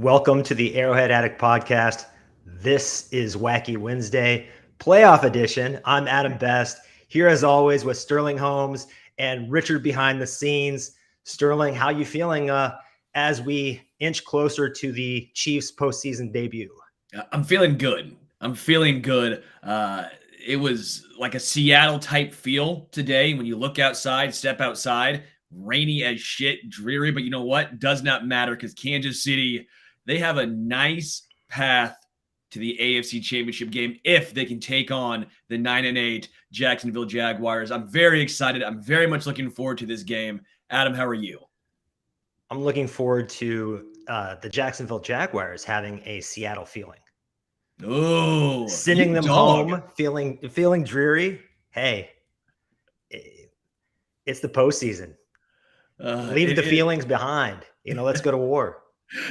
Welcome to the Arrowhead Addict podcast. This is Wacky Wednesday, playoff edition. I'm Adam Best, here as always with Sterling Holmes and Richard behind the scenes. Sterling, how you feeling as we inch closer to the Chiefs postseason debut? I'm feeling good. It was like a Seattle type feel today. When you look outside, step outside, rainy as shit, dreary, but you know what? Does not matter because Kansas City, they have a nice path to the AFC Championship game if they can take on the 9-8 Jacksonville Jaguars. I'm very excited. I'm very much looking forward to this game. Adam, how are you? I'm looking forward to the Jacksonville Jaguars having a Seattle feeling. Oh, sending them home, feeling dreary. Hey, it's the postseason. Leave the feelings behind. Let's go to war.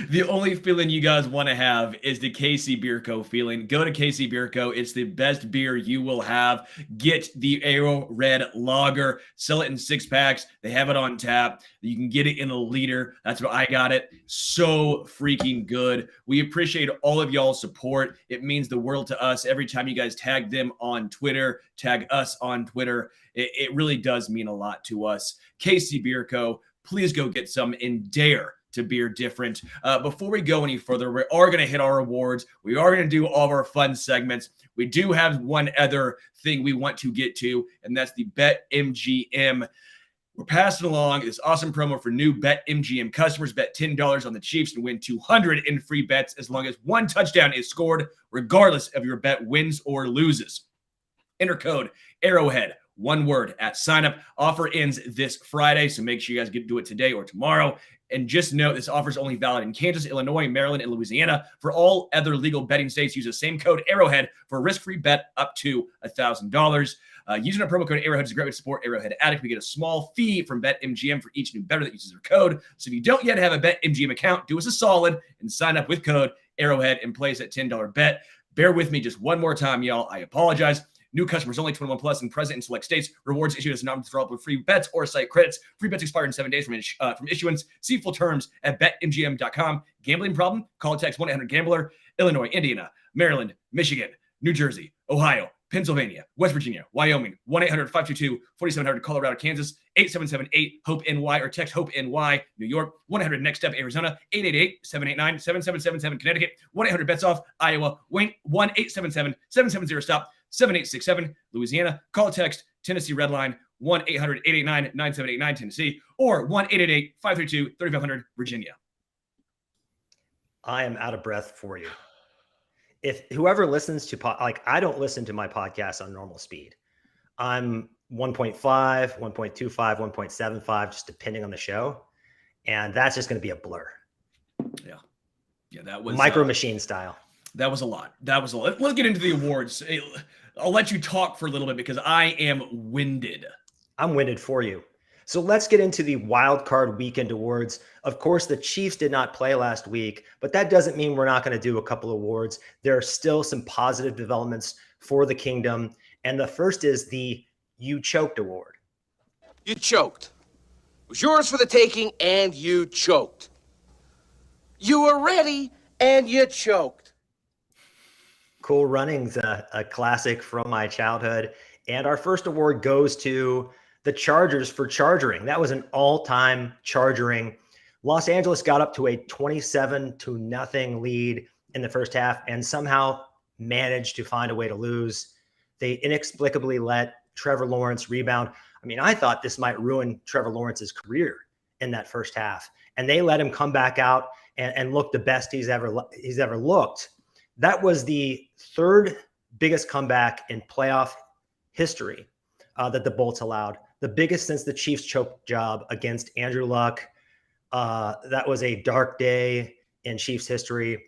The only feeling you guys want to have is the KC Beer Co. feeling. Go to KC Beer Co. It's the best beer you will have. Get the Arrowhead Lager. Sell it in 6-packs. They have it on tap. You can get it in a liter. That's what I got it. So freaking good. We appreciate all of y'all's support. It means the world to us. Every time you guys tag them on Twitter, tag us on Twitter, it really does mean a lot to us. KC Beer Co. Please go get some and dare to beer different. Before we go any further, we are going to hit our awards. We are going to do all of our fun segments. We do have one other thing we want to get to, and that's the BetMGM. We're passing along this awesome promo for new BetMGM customers. Bet $10 on the Chiefs and win $200 in free bets as long as one touchdown is scored, regardless of your bet wins or loses. Enter code Arrowhead, one word, at sign up. Offer ends this Friday, so make sure you guys do it today or tomorrow. And just note, this offer is only valid in Kansas, Illinois, Maryland, and Louisiana. For all other legal betting states, use the same code Arrowhead for a risk-free bet up to $1,000. Using our promo code Arrowhead is a great way to support Arrowhead Addict. We get a small fee from BetMGM for each new bettor that uses their code. So if you don't yet have a BetMGM account, do us a solid and sign up with code Arrowhead and place that $10 bet. Bear with me just one more time, y'all. I apologize. New customers only, 21 plus and present in select states. Rewards issued as non-withdrawable free bets or site credits. Free bets expire in 7 days from issuance. See full terms at betmgm.com. Gambling problem? Call or text 1-800-GAMBLER. Illinois, Indiana, Maryland, Michigan, New Jersey, Ohio, Pennsylvania, West Virginia, Wyoming, 1-800-522-4700, Colorado, Kansas, 877-8-HOPE-NY, or text HOPE-NY, New York, 1-800-NEXT-STEP, Arizona, 888-789-7777, Connecticut, 1-800-BETS-OFF, Iowa, 1-877-770-STOP, 7867, Louisiana, call or text Tennessee Redline, 1-800-889-9789, Tennessee, or 1-888-532-3500, Virginia. I am out of breath for you. If whoever listens to I don't listen to my podcast on normal speed. I'm 1.5, 1.25, 1.75, just depending on the show. And that's just going to be a blur. Yeah, that was Micro Machine style. That was a lot. Let's get into the awards. I'll let you talk for a little bit because I am winded. I'm winded for you. So let's get into the wild card weekend awards. Of course, the Chiefs did not play last week, but that doesn't mean we're not going to do a couple awards. There are still some positive developments for the kingdom. And the first is the You Choked Award. You choked. It was yours for the taking, and you choked. You were ready, and you choked. Cool Runnings, a classic from my childhood. And our first award goes to the Chargers for chargering. That was an all-time chargering. Los Angeles got up to a 27-0 lead in the first half and somehow managed to find a way to lose. They inexplicably let Trevor Lawrence rebound. I mean, I thought this might ruin Trevor Lawrence's career in that first half. And they let him come back out and look the best he's ever looked. That was the third biggest comeback in playoff history that the Bolts allowed. The biggest since the Chiefs choke job against Andrew Luck. That was a dark day in Chiefs history.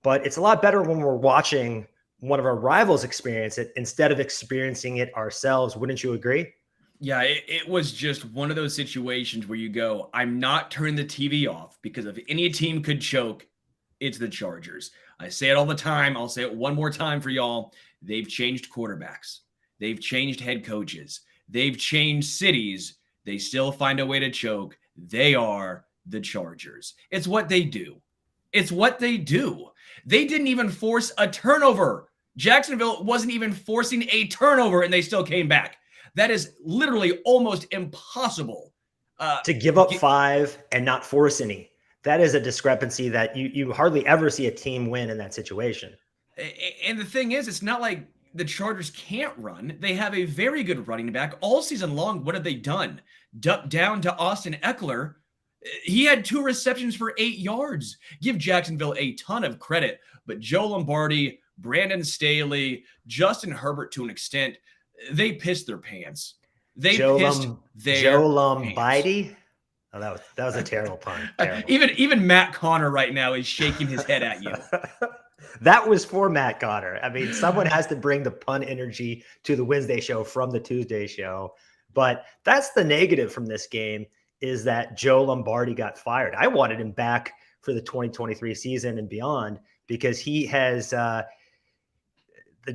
But it's a lot better when we're watching one of our rivals experience it instead of experiencing it ourselves. Wouldn't you agree? Yeah, it was just one of those situations where you go, I'm not turning the TV off because if any team could choke, it's the Chargers. I say it all the time. I'll say it one more time for y'all. They've changed quarterbacks. They've changed head coaches. They've changed cities. They still find a way to choke. They are the Chargers. It's what they do. It's what they do. They didn't even force a turnover. Jacksonville wasn't even forcing a turnover, and they still came back. That is literally almost impossible. To give up 5 and not force any. That is a discrepancy that you hardly ever see a team win in that situation. And the thing is, it's not like the Chargers can't run. They have a very good running back. All season long, what have they done? Duck down to Austin Eckler. He had 2 receptions for 8 yards. Give Jacksonville a ton of credit. But Joe Lombardi, Brandon Staley, Justin Herbert to an extent, they pissed their pants. Joe Lombardi? Oh, that was a terrible pun. Terrible. Even Matt Connor right now is shaking his head at you. That was for Matt Connor. I mean, someone has to bring the pun energy to the Wednesday show from the Tuesday show. But that's the negative from this game, is that Joe Lombardi got fired. I wanted him back for the 2023 season and beyond, because he has the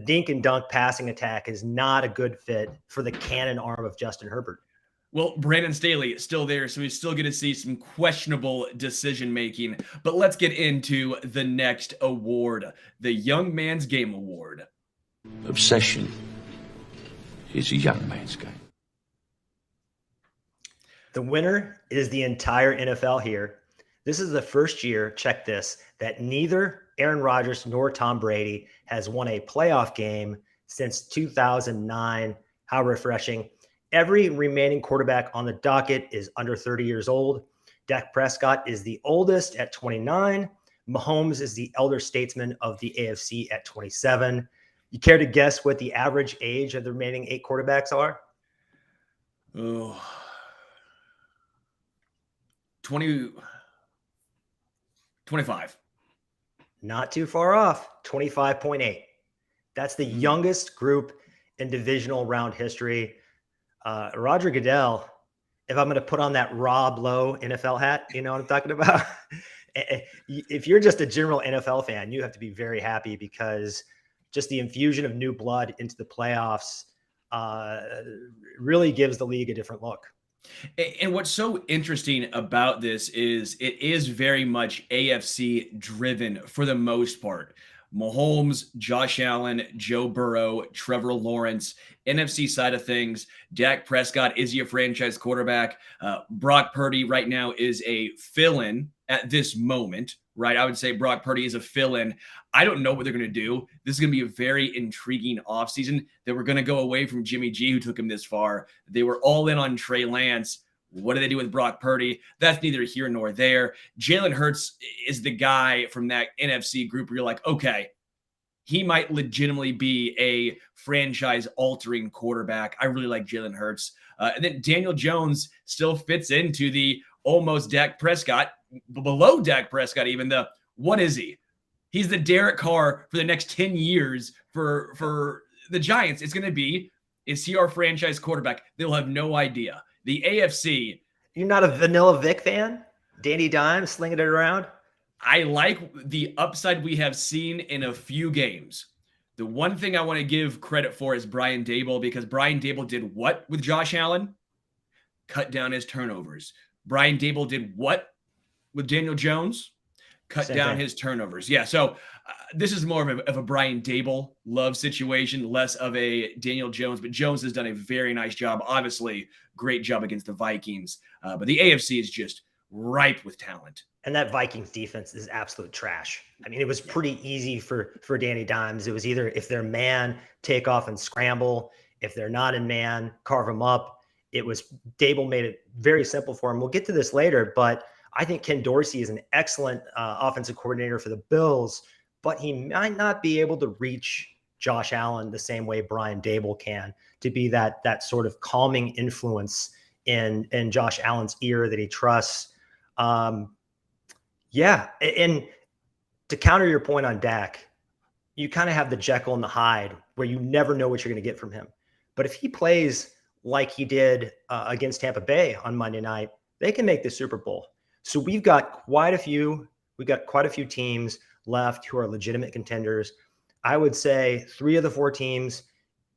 dink and dunk passing attack is not a good fit for the cannon arm of Justin Herbert. Well, Brandon Staley is still there, so he's still going to see some questionable decision-making. But let's get into the next award, the Young Man's Game Award. Obsession is a young man's game. The winner is the entire NFL here. This is the first year, check this, that neither Aaron Rodgers nor Tom Brady has won a playoff game since 2009. How refreshing. Every remaining quarterback on the docket is under 30 years old. Dak Prescott is the oldest at 29. Mahomes is the elder statesman of the AFC at 27. You care to guess what the average age of the remaining 8 quarterbacks are? Oh, 25. Not too far off, 25.8. That's the youngest group in divisional round history. Roger Goodell, if I'm going to put on that Rob Lowe NFL hat, you know what I'm talking about? If you're just a general NFL fan, you have to be very happy, because just the infusion of new blood into the playoffs really gives the league a different look. And what's so interesting about this is it is very much AFC driven for the most part. Mahomes, Josh Allen, Joe Burrow, Trevor Lawrence. NFC side of things, Dak Prescott, is he a franchise quarterback? Brock Purdy right now is a fill-in at this moment, right? I would say Brock Purdy is a fill-in. I don't know what they're going to do. This is going to be a very intriguing offseason. They were going to go away from Jimmy G, who took him this far. They were all in on Trey Lance. What do they do with Brock Purdy? That's neither here nor there. Jalen Hurts is the guy from that NFC group where you're like, okay, he might legitimately be a franchise-altering quarterback. I really like Jalen Hurts. And then Daniel Jones still fits into the almost Dak Prescott, below Dak Prescott even. What is he? He's the Derek Carr for the next 10 years for the Giants. It's going to be, is he our franchise quarterback? They'll have no idea. The AFC. You're not a Vanilla Vic fan? Danny Dimes slinging it around? I like the upside we have seen in a few games. The one thing I want to give credit for is Brian Daboll, because Brian Daboll did what with Josh Allen? Cut down his turnovers. Brian Daboll did what with Daniel Jones? Cut down his turnovers. Yeah, so this is more of a Brian Daboll love situation, less of a Daniel Jones. But Jones has done a very nice job. Obviously, great job against the Vikings. But the AFC is just ripe with talent. And that Vikings defense is absolute trash. I mean, it was pretty easy for Danny Dimes. It was either, if they're man, take off and scramble. If they're not in man, carve them up. It was, Daboll made it very simple for him. We'll get to this later, but I think Ken Dorsey is an excellent offensive coordinator for the Bills, but he might not be able to reach Josh Allen the same way Brian Daboll can, to be that sort of calming influence in Josh Allen's ear that he trusts. Yeah. And to counter your point on Dak, you kind of have the Jekyll and the Hyde where you never know what you're going to get from him. But if he plays like he did against Tampa Bay on Monday night, they can make the Super Bowl. So we've got quite a few teams left who are legitimate contenders. I would say 3 of the 4 teams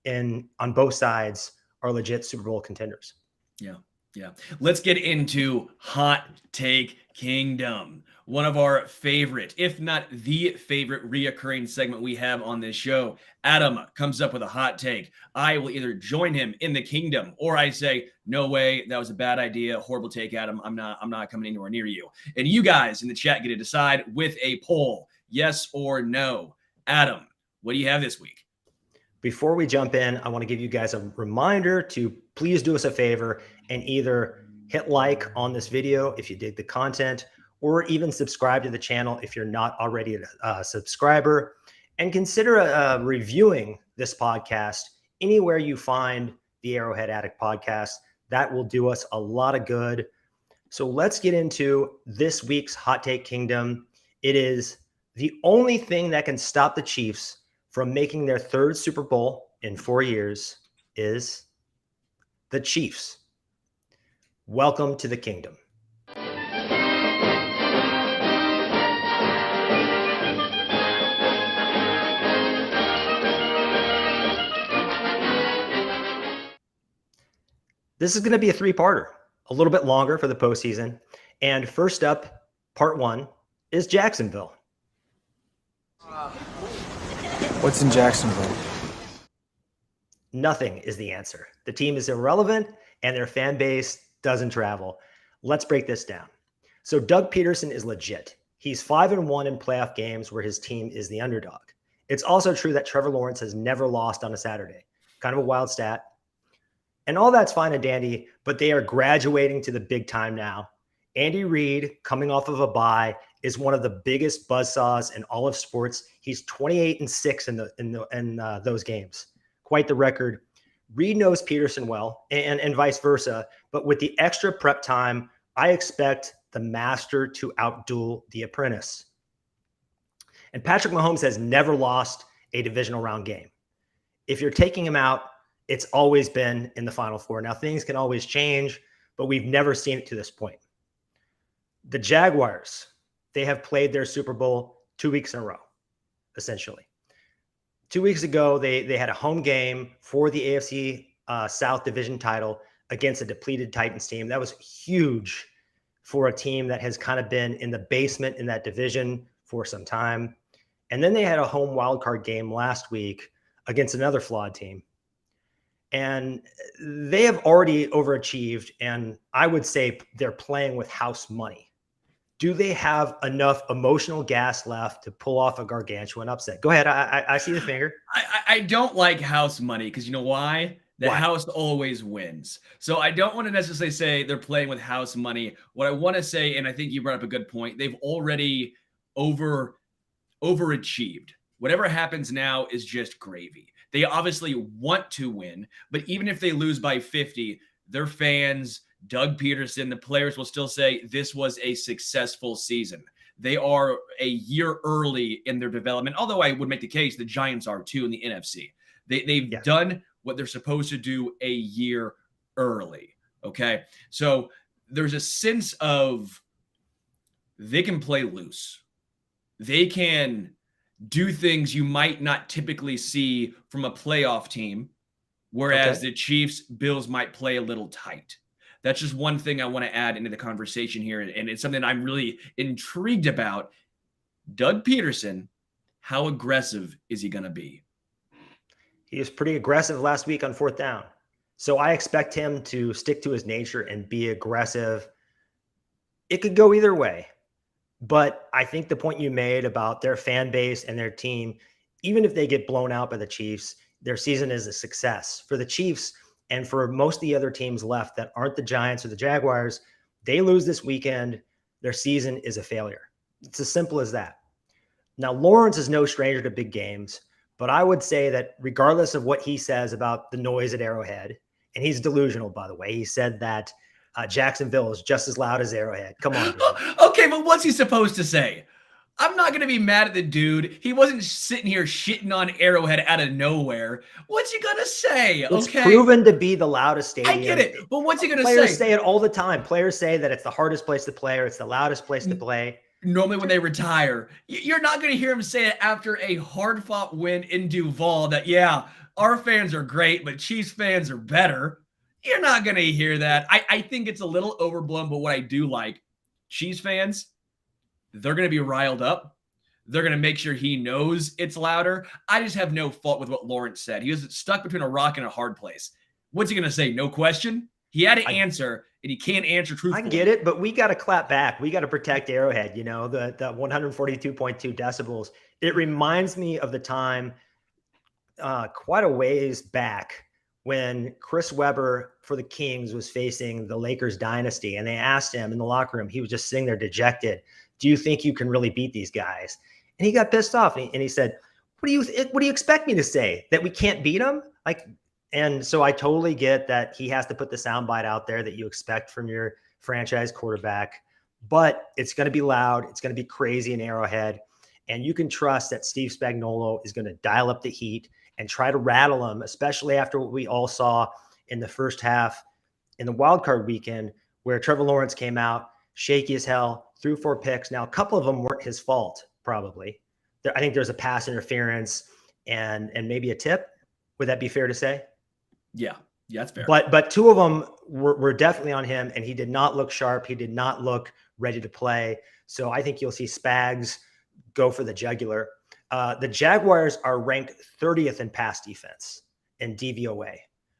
on both sides are legit Super Bowl contenders. Yeah. Yeah. Let's get into Hot Take Kingdom. One of our favorite, if not the favorite, reoccurring segment we have on this show. Adam comes up with a hot take. I will either join him in the kingdom, or I say, no way, that was a bad idea. Horrible take, Adam. I'm not coming anywhere near you. And you guys in the chat get to decide with a poll, yes or no. Adam, what do you have this week? Before we jump in, I want to give you guys a reminder to please do us a favor and either hit like on this video if you dig the content, or even subscribe to the channel if you're not already a subscriber, and consider reviewing this podcast anywhere you find the Arrowhead Addict podcast. That will do us a lot of good. So let's get into this week's Hot Take Kingdom. It is the only thing that can stop the Chiefs from making their third Super Bowl in 4 years is the Chiefs. Welcome to the kingdom. This is going to be a three-parter, a little bit longer for the postseason. And first up, part one, is Jacksonville. What's in Jacksonville? Nothing is the answer. The team is irrelevant and their fan base doesn't travel. Let's break this down. So Doug Peterson is legit. He's 5-1 in playoff games where his team is the underdog. It's also true that Trevor Lawrence has never lost on a Saturday. Kind of a wild stat. And all that's fine and dandy, but they are graduating to the big time now. Andy Reid, coming off of a bye, is one of the biggest buzzsaws in all of sports. He's 28-6 in those games. Quite the record. Reid knows Peterson well, and vice versa. But with the extra prep time, I expect the master to outduel the apprentice. And Patrick Mahomes has never lost a divisional round game. If you're taking him out, it's always been in the Final Four. Now, things can always change, but we've never seen it to this point. The Jaguars, they have played their Super Bowl 2 weeks in a row, essentially. 2 weeks ago, they had a home game for the AFC South Division title against a depleted Titans team. That was huge for a team that has kind of been in the basement in that division for some time. And then they had a home wildcard game last week against another flawed team. And they have already overachieved, and I would say they're playing with house money. Do they have enough emotional gas left to pull off a gargantuan upset? Go ahead. I see the finger. I don't like house money because you know why? The house always wins. So I don't want to necessarily say they're playing with house money. What I want to say, and I think you brought up a good point, they've already overachieved. Whatever happens now is just gravy. They obviously want to win, but even if they lose by 50, their fans, Doug Peterson, the players will still say this was a successful season. They are a year early in their development, although I would make the case the Giants are too in the NFC. They've done what they're supposed to do a year early, okay? So there's a sense of they can play loose. They can do things you might not typically see from a playoff team, whereas the Chiefs, Bills might play a little tight. That's just one thing I want to add into the conversation here, and it's something I'm really intrigued about. Doug Peterson, how aggressive is he going to be? He was pretty aggressive last week on fourth down. So I expect him to stick to his nature and be aggressive. It could go either way. But I think the point you made about their fan base and their team, even if they get blown out by the Chiefs, their season is a success. For the Chiefs and for most of the other teams left that aren't the Giants or the Jaguars, they lose this weekend, their season is a failure. It's as simple as that. Now, Lawrence is no stranger to big games, but I would say that regardless of what he says about the noise at Arrowhead, and he's delusional, by the way, he said that Jacksonville is just as loud as Arrowhead. Come on, dude. Okay, but what's he supposed to say? I'm not going to be mad at the dude. He wasn't sitting here shitting on Arrowhead out of nowhere. What's he going to say? It's proven to be the loudest stadium. I get it, but what's he going to say? Players say it all the time. Players say that it's the hardest place to play or it's the loudest place to play. Normally when they retire, you're not going to hear him say it after a hard-fought win in Duval that, yeah, our fans are great, but Chiefs fans are better. You're not going to hear that. I think it's a little overblown, but what I do like, Chiefs fans, they're going to be riled up. They're going to make sure he knows it's louder. I just have no fault with what Lawrence said. He was stuck between a rock and a hard place. What's he going to say? No question? He had to answer, and he can't answer truthfully. I get it, but we got to clap back. We got to protect Arrowhead, the 142.2 decibels. It reminds me of the time quite a ways back when Chris Webber for the Kings was facing the Lakers dynasty, and they asked him in the locker room, he was just sitting there dejected, do you think you can really beat these guys? And he got pissed off, and he said, what do you expect me to say? That we can't beat them? And so I totally get that he has to put the soundbite out there that you expect from your franchise quarterback, but it's going to be loud. It's going to be crazy in Arrowhead. And you can trust that Steve Spagnuolo is going to dial up the heat and try to rattle them, especially after what we all saw in the first half in the wild card weekend, where Trevor Lawrence came out shaky as hell, threw 4 picks. Now, a couple of them weren't his fault, probably. I think there's a pass interference and maybe a tip. Would that be fair to say? Yeah, that's fair. But 2 of them were definitely on him, and he did not look sharp. He did not look ready to play. So I think you'll see Spags go for the jugular. The Jaguars are ranked 30th in pass defense in DVOA.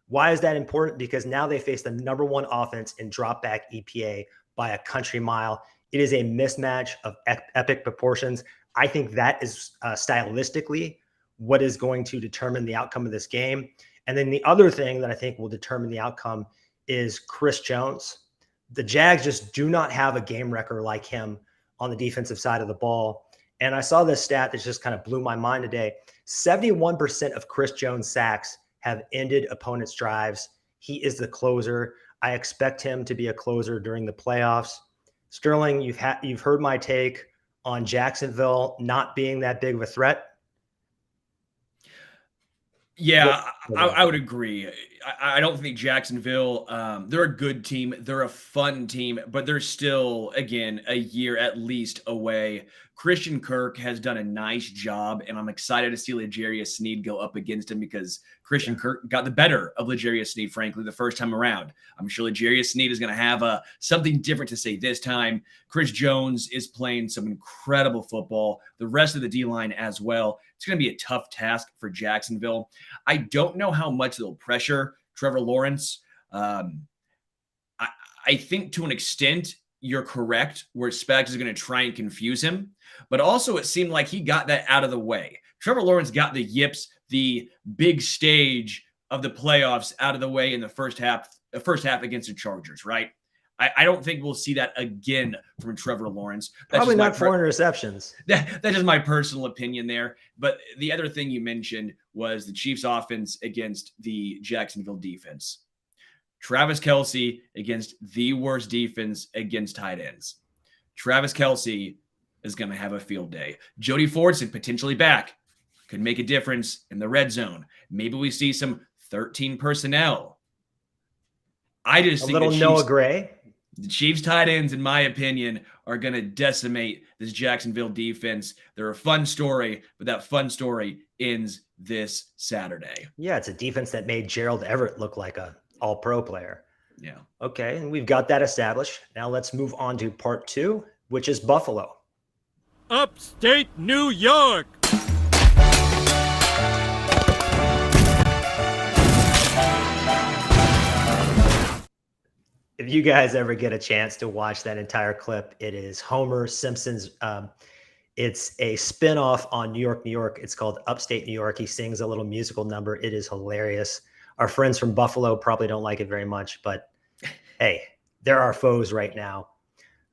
Why is that important? Because now they face the number 1 offense in drop back EPA by a country mile. It is a mismatch of epic proportions. I think that is stylistically what is going to determine the outcome of this game. And then the other thing that I think will determine the outcome is Chris Jones. The Jags just do not have a game wrecker like him on the defensive side of the ball. And I saw this stat that just kind of blew my mind today. 71% of Chris Jones' sacks have ended opponents' drives. He is the closer. I expect him to be a closer during the playoffs. Sterling, you've heard my take on Jacksonville not being that big of a threat. Yeah, I would agree. I don't think Jacksonville, they're a good team. They're a fun team, but they're still, again, a year at least away. Christian Kirk has done a nice job, and I'm excited to see L'Jarius Sneed go up against him because Christian Kirk got the better of L'Jarius Sneed, frankly, the first time around. I'm sure L'Jarius Sneed is going to have something different to say this time. Chris Jones is playing some incredible football. The rest of the D-line as well. It's going to be a tough task for Jacksonville. I don't know how much they'll pressure Trevor Lawrence. I think to an extent, you're correct, where Spags is going to try and confuse him. But also it seemed like he got that out of the way. Trevor Lawrence got the yips, the big stage of the playoffs out of the way in the first half against the Chargers, right? I don't think we'll see that again from Trevor Lawrence. Probably not 4 interceptions. That is my personal opinion there. But the other thing you mentioned was the Chiefs offense against the Jacksonville defense. Travis Kelce against the worst defense against tight ends. Travis Kelce is going to have a field day. Jody Fortson potentially back. Could make a difference in the red zone. Maybe we see some 13 personnel. I just think Noah Gray. The Chiefs tight ends, in my opinion, are going to decimate this Jacksonville defense. They're a fun story, but that fun story ends this Saturday. Yeah, it's a defense that made Gerald Everett look like a all-pro player. Yeah. Okay, and we've got that established. Now let's move on to part 2, which is Buffalo. Upstate New York. If you guys ever get a chance to watch that entire clip, it is Homer Simpson's. It's a spinoff on New York, New York. It's called Upstate New York. He sings a little musical number. It is hilarious. Our friends from Buffalo probably don't like it very much, but hey, they're our foes right now.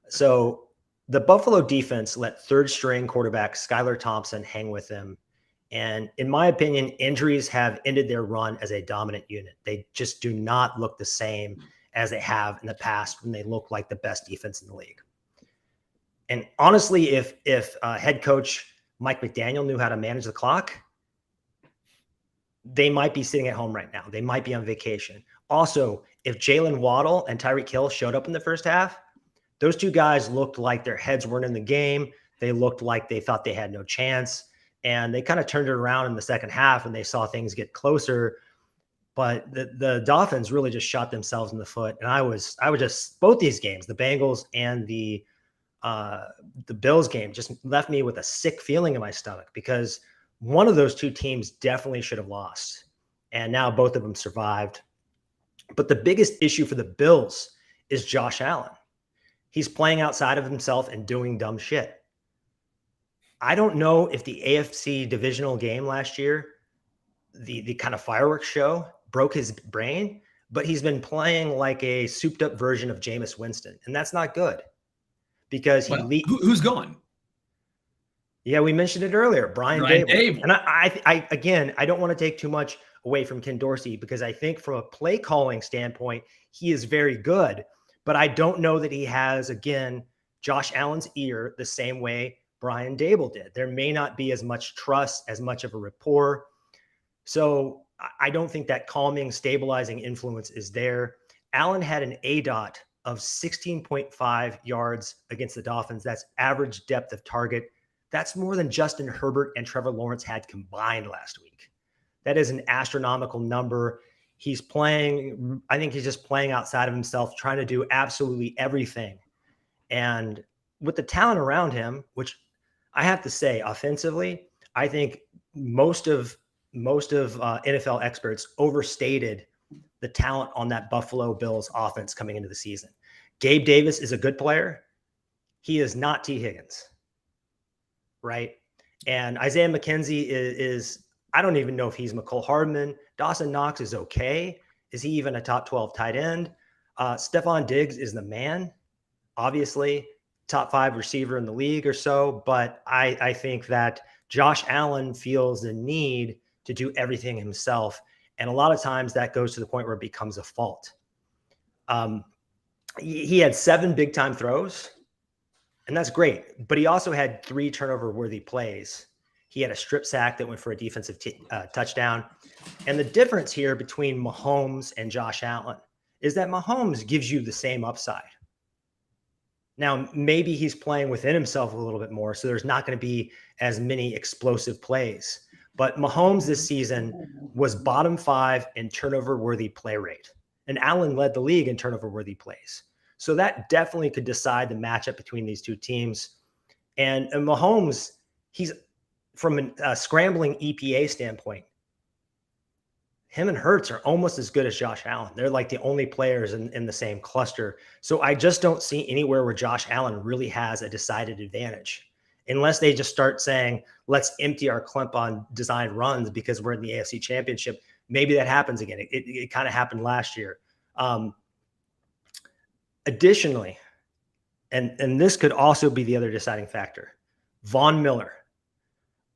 So the Buffalo defense let third-string quarterback Skylar Thompson hang with them. And in my opinion, injuries have ended their run as a dominant unit. They just do not look the same as they have in the past when they look like the best defense in the league. And honestly, if head coach Mike McDaniel knew how to manage the clock, they might be sitting at home right now. They might be on vacation. Also, if Jalen Waddle and Tyreek Hill showed up in the first half, those 2 guys looked like their heads weren't in the game. They looked like they thought they had no chance. And they kind of turned it around in the second half and they saw things get closer. but the Dolphins really just shot themselves in the foot. And I was just, both these games, the Bengals and the Bills game, just left me with a sick feeling in my stomach, because one of those two teams definitely should have lost. And now both of them survived. But the biggest issue for the Bills is Josh Allen. He's playing outside of himself and doing dumb shit. I don't know if the AFC divisional game last year, the kind of fireworks show, broke his brain, but he's been playing like a souped up version of Jameis Winston. And that's not good, because who's gone? Yeah, we mentioned it earlier, Brian Dable. And I again, I don't want to take too much away from Ken Dorsey, because I think from a play calling standpoint, he is very good, but I don't know that he has, again, Josh Allen's ear the same way Brian Dable did. There may not be as much trust, as much of a rapport. So I don't think that calming, stabilizing influence is there. Allen had an ADOT of 16.5 yards against the Dolphins. That's average depth of target. That's more than Justin Herbert and Trevor Lawrence had combined last week. That is an astronomical number. He's playing, I think he's just playing outside of himself, trying to do absolutely everything. And with the talent around him, which I have to say, offensively, I think most of NFL experts overstated the talent on that Buffalo Bills offense coming into the season. Gabe Davis is a good player. He is not T. Higgins, right? And Isaiah McKenzie is I don't even know if he's McCole Hardman. Dawson Knox is okay. Is he even a top 12 tight end? Stephon Diggs is the man, obviously, top 5 receiver in the league or so. But I think that Josh Allen feels the need to do everything himself. And a lot of times that goes to the point where it becomes a fault. He had 7 big time throws, and that's great. But he also had 3 turnover worthy plays. He had a strip sack that went for a defensive touchdown. And the difference here between Mahomes and Josh Allen is that Mahomes gives you the same upside. Now, maybe he's playing within himself a little bit more, so there's not going to be as many explosive plays. But Mahomes this season was bottom 5 in turnover-worthy play rate. And Allen led the league in turnover-worthy plays. So that definitely could decide the matchup between these two teams. And Mahomes, he's from a scrambling EPA standpoint, him and Hurts are almost as good as Josh Allen. They're like the only players in the same cluster. So I just don't see anywhere where Josh Allen really has a decided advantage, unless they just start saying, let's empty our clip on designed runs because we're in the AFC Championship. Maybe that happens again. It kind of happened last year. Additionally, and this could also be the other deciding factor, Von Miller.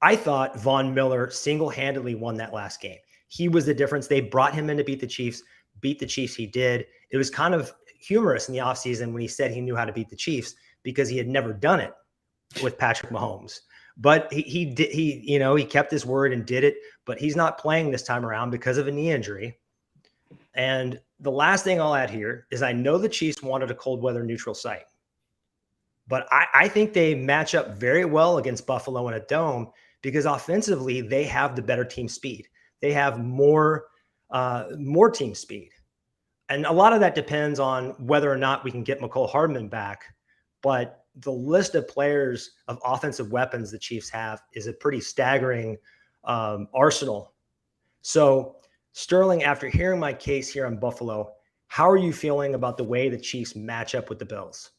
I thought Von Miller single-handedly won that last game. He was the difference. They brought him in to beat the Chiefs. Beat the Chiefs, he did. It was kind of humorous in the offseason when he said he knew how to beat the Chiefs, because he had never done it with Patrick Mahomes. But he kept his word and did it, but he's not playing this time around because of a knee injury. And the last thing I'll add here is I know the Chiefs wanted a cold weather neutral site, but I think they match up very well against Buffalo in a dome, because offensively they have the better team speed. They have more team speed. And a lot of that depends on whether or not we can get McCole Hardman back. But the list of players of offensive weapons the Chiefs have is a pretty staggering arsenal. So, Sterling, after hearing my case here on Buffalo, how are you feeling about the way the Chiefs match up with the Bills?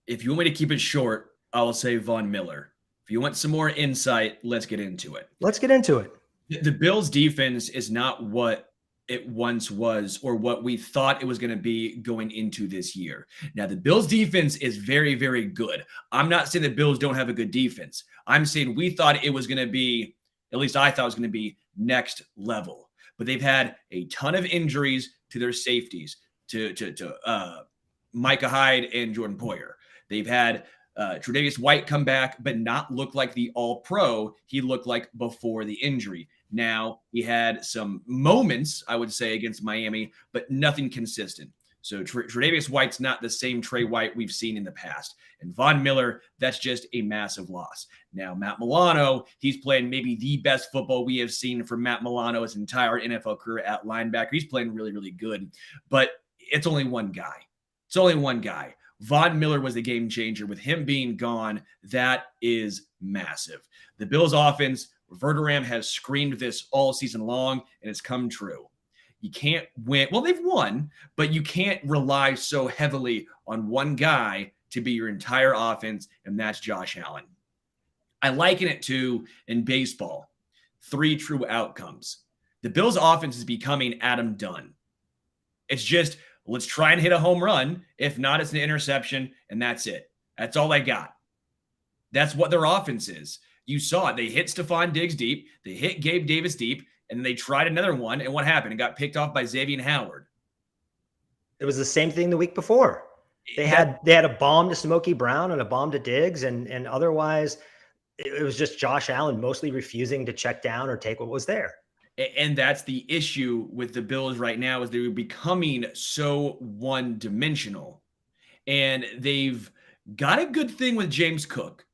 If you want me to keep it short, I will say Von Miller. If you want some more insight, let's get into it. Let's get into it. The Bills' defense is not what it once was or what we thought it was going to be going into this year. Now, the Bills' defense is very, very good. I'm not saying the Bills don't have a good defense. I'm saying we thought it was going to be, at least I thought it was going to be, next level. But they've had a ton of injuries to their safeties, to Micah Hyde and Jordan Poyer. They've had Tre'Davious White come back, but not look like the all-pro he looked like before the injury. Now, he had some moments, I would say, against Miami, but nothing consistent. So Tre'Davious White's not the same Trey White we've seen in the past. And Von Miller, that's just a massive loss. Now, Matt Milano, he's playing maybe the best football we have seen from Matt Milano his entire NFL career at linebacker. He's playing really, really good. But it's only one guy. It's only one guy. Von Miller was the game changer. With him being gone, that is massive. The Bills offense, Verderame has screamed this all season long, and it's come true. You can't win. Well, they've won, but you can't rely so heavily on one guy to be your entire offense, and that's Josh Allen. I liken it to, in baseball, 3 true outcomes. The Bills offense is becoming Adam Dunn. It's just, let's try and hit a home run. If not, it's an interception, and that's it. That's all they got. That's what their offense is. You saw it. They hit Stephon Diggs deep. They hit Gabe Davis deep. And they tried another one, and what happened? It got picked off by Xavier Howard. It was the same thing the week before. They had a bomb to Smokey Brown and a bomb to Diggs, and otherwise it was just Josh Allen mostly refusing to check down or take what was there. And that's the issue with the Bills right now, is they're becoming so one-dimensional. And they've got a good thing with James Cook.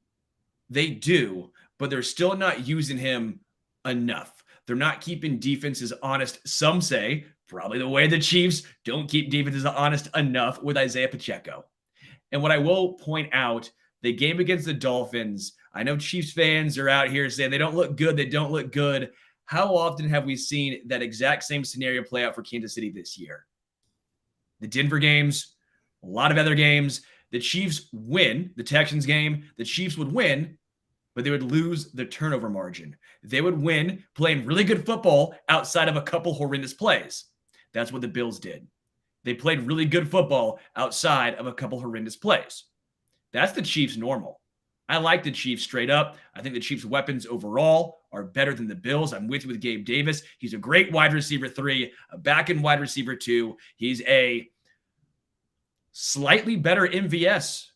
They do, but they're still not using him enough. They're not keeping defenses honest. Some say probably the way the Chiefs don't keep defenses honest enough with Isaiah Pacheco. And what I will point out, the game against the Dolphins, I know Chiefs fans are out here saying they don't look good. They don't look good. How often have we seen that exact same scenario play out for Kansas City this year? The Denver games, a lot of other games, the Chiefs win. The Texans game, the Chiefs would win, but they would lose the turnover margin. They would win playing really good football outside of a couple horrendous plays. That's what the Bills did. They played really good football outside of a couple horrendous plays. That's the Chiefs' normal. I like the Chiefs straight up. I think the Chiefs' weapons overall are better than the Bills. I'm with you with Gabe Davis. He's a great wide receiver 3, a back-end wide receiver 2. He's a slightly better MVS.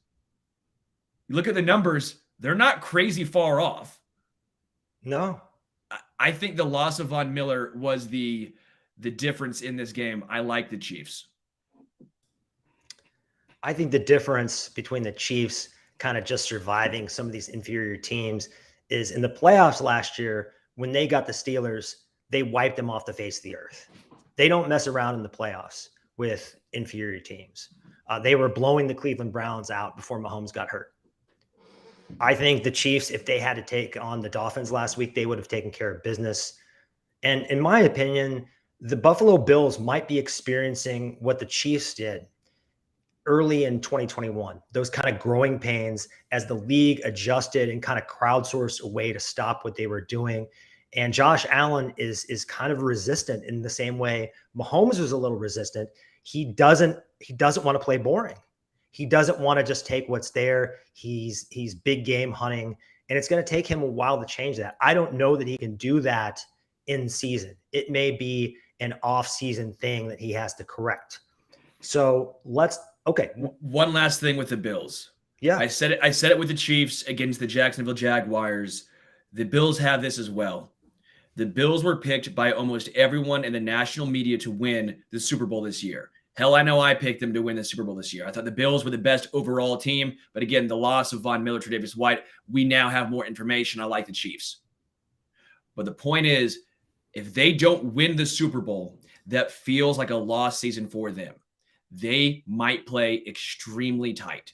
You look at the numbers, they're not crazy far off. No. I think the loss of Von Miller was the difference in this game. I like the Chiefs. I think the difference between the Chiefs kind of just surviving some of these inferior teams is in the playoffs last year, when they got the Steelers, they wiped them off the face of the earth. They don't mess around in the playoffs with inferior teams. They were blowing the Cleveland Browns out before Mahomes got hurt. I think the Chiefs, if they had to take on the Dolphins last week, they would have taken care of business. And in my opinion, the Buffalo Bills might be experiencing what the Chiefs did early in 2021, those kind of growing pains as the league adjusted and kind of crowdsourced a way to stop what they were doing. And Josh Allen is kind of resistant in the same way Mahomes was a little resistant. He doesn't want to play boring. He doesn't want to just take what's there. He's big game hunting, and it's going to take him a while to change that. I don't know that he can do that in season. It may be an off-season thing that he has to correct. So okay. One last thing with the Bills. Yeah. I said it with the Chiefs against the Jacksonville Jaguars. The Bills have this as well. The Bills were picked by almost everyone in the national media to win the Super Bowl this year. Hell, I know I picked them to win the Super Bowl this year. I thought the Bills were the best overall team. But again, the loss of Von Miller, Tre'Davious White, we now have more information. I like the Chiefs. But the point is, if they don't win the Super Bowl, that feels like a lost season for them. They might play extremely tight.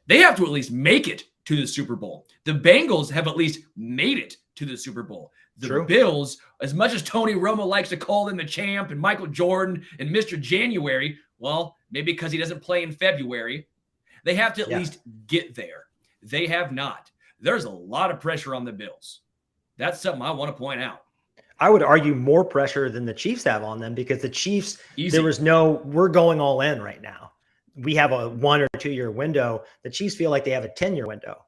They have to at least make it to the Super Bowl. The Bengals have at least made it to the Super Bowl. The True. Bills, as much as Tony Romo likes to call them the champ and Michael Jordan and Mr. January, well, maybe because he doesn't play in February, they have to at least get there. They have not. There's a lot of pressure on the Bills. That's something I want to point out. I would argue more pressure than the Chiefs have on them, because the Chiefs, Easy. there was we're going all in right now. We have a 1 or 2 year window. The Chiefs feel like they have a 10-year window.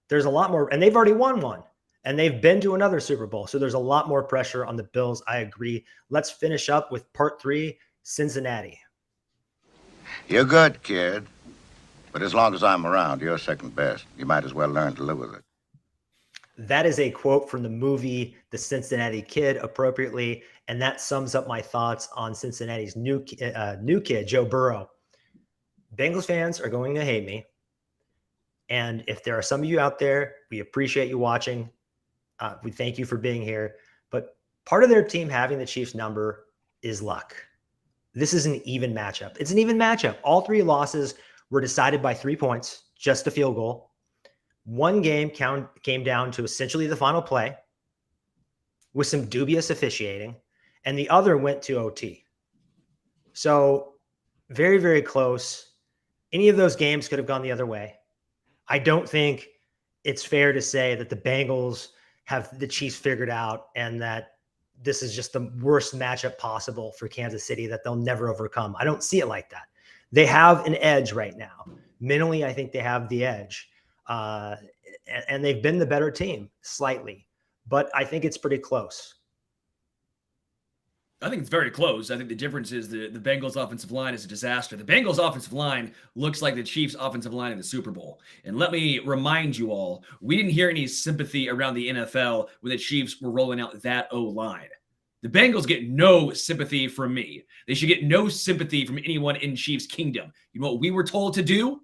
There's a lot more, and they've already won one, and they've been to another Super Bowl. So there's a lot more pressure on the Bills. I agree. Let's finish up with part 3, Cincinnati. You're good, kid. But as long as I'm around, you're second best. You might as well learn to live with it. That is a quote from the movie The Cincinnati Kid, appropriately, and that sums up my thoughts on Cincinnati's new kid, Joe Burrow. Bengals fans are going to hate me. And if there are some of you out there, we appreciate you watching. We thank you for being here. But part of their team having the Chiefs number is luck. This is an even matchup. It's an even matchup. All 3 losses were decided by 3 points, just a field goal. One game came down to essentially the final play with some dubious officiating, and the other went to OT. So very, very close. Any of those games could have gone the other way. I don't think it's fair to say that the Bengals have the Chiefs figured out and that this is just the worst matchup possible for Kansas City that they'll never overcome. I don't see it like that. They have an edge right now. Mentally, I think they have the edge. And they've been the better team slightly, but I think it's pretty close. I think it's very close. I think the difference is the Bengals offensive line is a disaster. The Bengals offensive line looks like the Chiefs offensive line in the Super Bowl. And let me remind you all, we didn't hear any sympathy around the NFL when the Chiefs were rolling out that O-line. The Bengals get no sympathy from me. They should get no sympathy from anyone in Chiefs Kingdom. You know what we were told to do?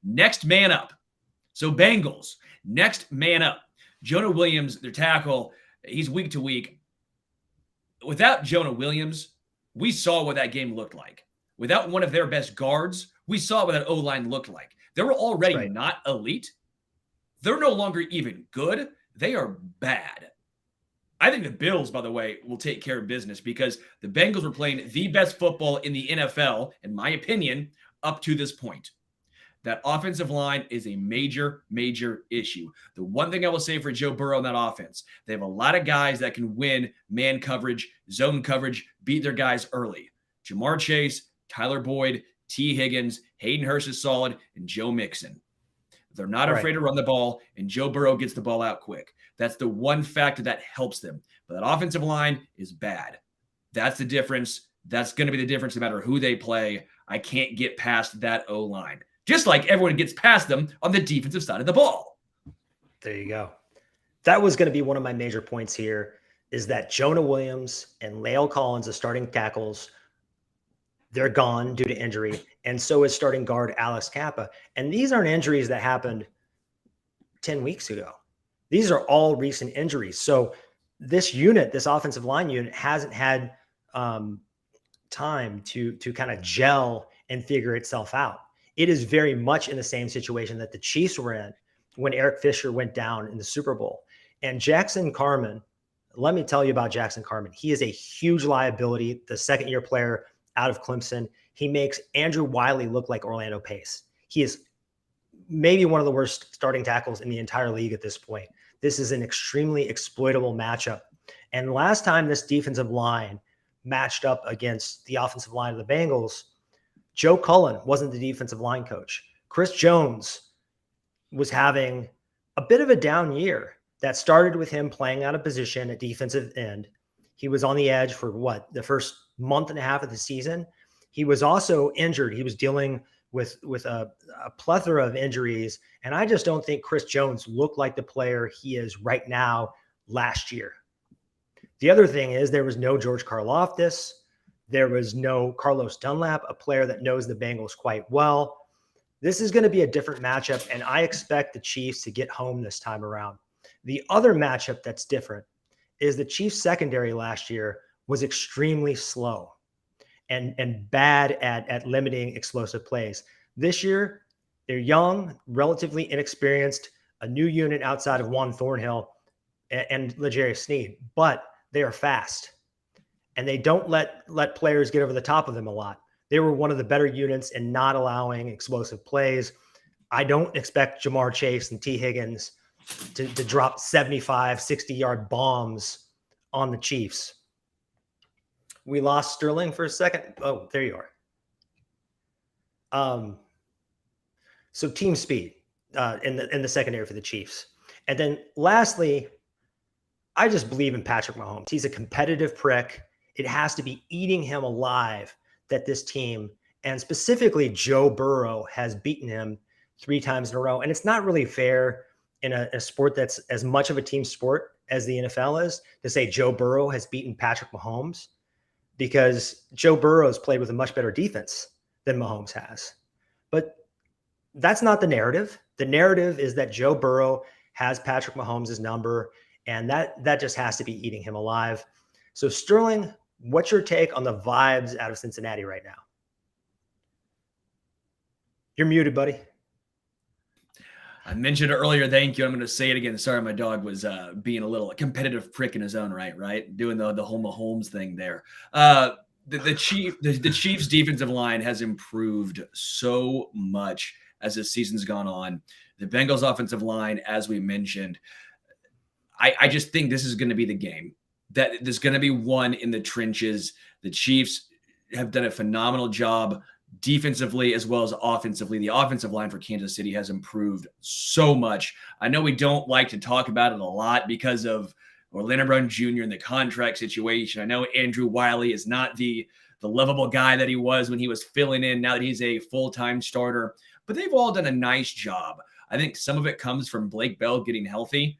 Next man up. So Bengals, next man up. Jonah Williams, their tackle, he's week to week. Without Jonah Williams, we saw what that game looked like. Without one of their best guards, we saw what that O-line looked like. They were already not elite. They're no longer even good. They are bad. I think the Bills, by the way, will take care of business because the Bengals were playing the best football in the NFL, in my opinion, up to this point. That offensive line is a major, major issue. The one thing I will say for Joe Burrow in that offense, they have a lot of guys that can win man coverage, zone coverage, beat their guys early. Jamar Chase, Tyler Boyd, T. Higgins, Hayden Hurst is solid, and Joe Mixon. They're not afraid to run the ball, and Joe Burrow gets the ball out quick. That's the one factor that helps them. But that offensive line is bad. That's the difference. That's going to be the difference no matter who they play. I can't get past that O-line. Just like everyone gets past them on the defensive side of the ball. There you go. That was going to be one of my major points here, is that Jonah Williams and Lael Collins, the starting tackles, they're gone due to injury. And so is starting guard Alex Kappa. And these aren't injuries that happened 10 weeks ago. These are all recent injuries. So this unit, this offensive line unit, hasn't had time to kind of gel and figure itself out. It is very much in the same situation that the Chiefs were in when Eric Fisher went down in the Super Bowl. And Jackson Carman, let me tell you about Jackson Carman. He is a huge liability, the second-year player out of Clemson. He makes Andrew Wiley look like Orlando Pace. He is maybe one of the worst starting tackles in the entire league at this point. This is an extremely exploitable matchup. And last time this defensive line matched up against the offensive line of the Bengals, Joe Cullen wasn't the defensive line coach. Chris Jones was having a bit of a down year that started with him playing out of position at defensive end. He was on the edge for the first month and a half of the season. He was also injured. He was dealing with a plethora of injuries. And I just don't think Chris Jones looked like the player he is right now last year. The other thing is there was no George Karlaftis. There was no Carlos Dunlap, a player that knows the Bengals quite well. This is going to be a different matchup, and I expect the Chiefs to get home this time around. The other matchup that's different is the Chiefs secondary last year was extremely slow and bad at limiting explosive plays. This year, they're young, relatively inexperienced, a new unit outside of Juan Thornhill and L'Jarius Sneed, but they are fast. And they don't let players get over the top of them a lot. They were one of the better units in not allowing explosive plays. I don't expect Jamar Chase and T. Higgins to drop 75, 60-yard bombs on the Chiefs. We lost Sterling for a second. Oh, there you are. So team speed in the secondary for the Chiefs. And then lastly, I just believe in Patrick Mahomes. He's a competitive prick. It has to be eating him alive that this team, and specifically Joe Burrow, has beaten him 3 times in a row. And it's not really fair in a sport that's as much of a team sport as the NFL is to say Joe Burrow has beaten Patrick Mahomes, because Joe Burrow has played with a much better defense than Mahomes has. But that's not the narrative. The narrative is that Joe Burrow has Patrick Mahomes' number, and that just has to be eating him alive. So Sterling, what's your take on the vibes out of Cincinnati right now? You're muted, buddy. I mentioned it earlier. Thank you. I'm going to say it again. Sorry, my dog was being a little competitive prick in his own right? Doing the whole Mahomes thing there. The Chiefs' defensive line has improved so much as the season's gone on. The Bengals' offensive line, as we mentioned, I just think this is going to be the game. That there's going to be one in the trenches. The Chiefs have done a phenomenal job defensively as well as offensively. The offensive line for Kansas City has improved so much. I know we don't like to talk about it a lot because of Orlando Brown Jr. and the contract situation. I know Andrew Wiley is not the lovable guy that he was when he was filling in, now that he's a full-time starter. But they've all done a nice job. I think some of it comes from Blake Bell getting healthy.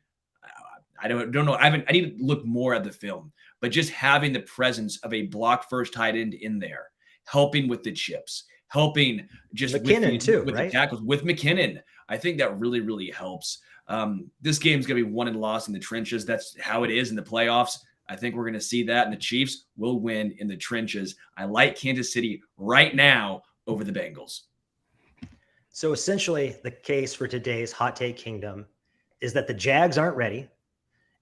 I don't know. I need to look more at the film. But just having the presence of a block-first tight end in there, helping with the chips, helping just McKinnon with the tackles, with McKinnon. I think that really, really helps. This game's going to be won and lost in the trenches. That's how it is in the playoffs. I think we're going to see that, and the Chiefs will win in the trenches. I like Kansas City right now over the Bengals. So essentially, the case for today's Hot Take Kingdom is that the Jags aren't ready,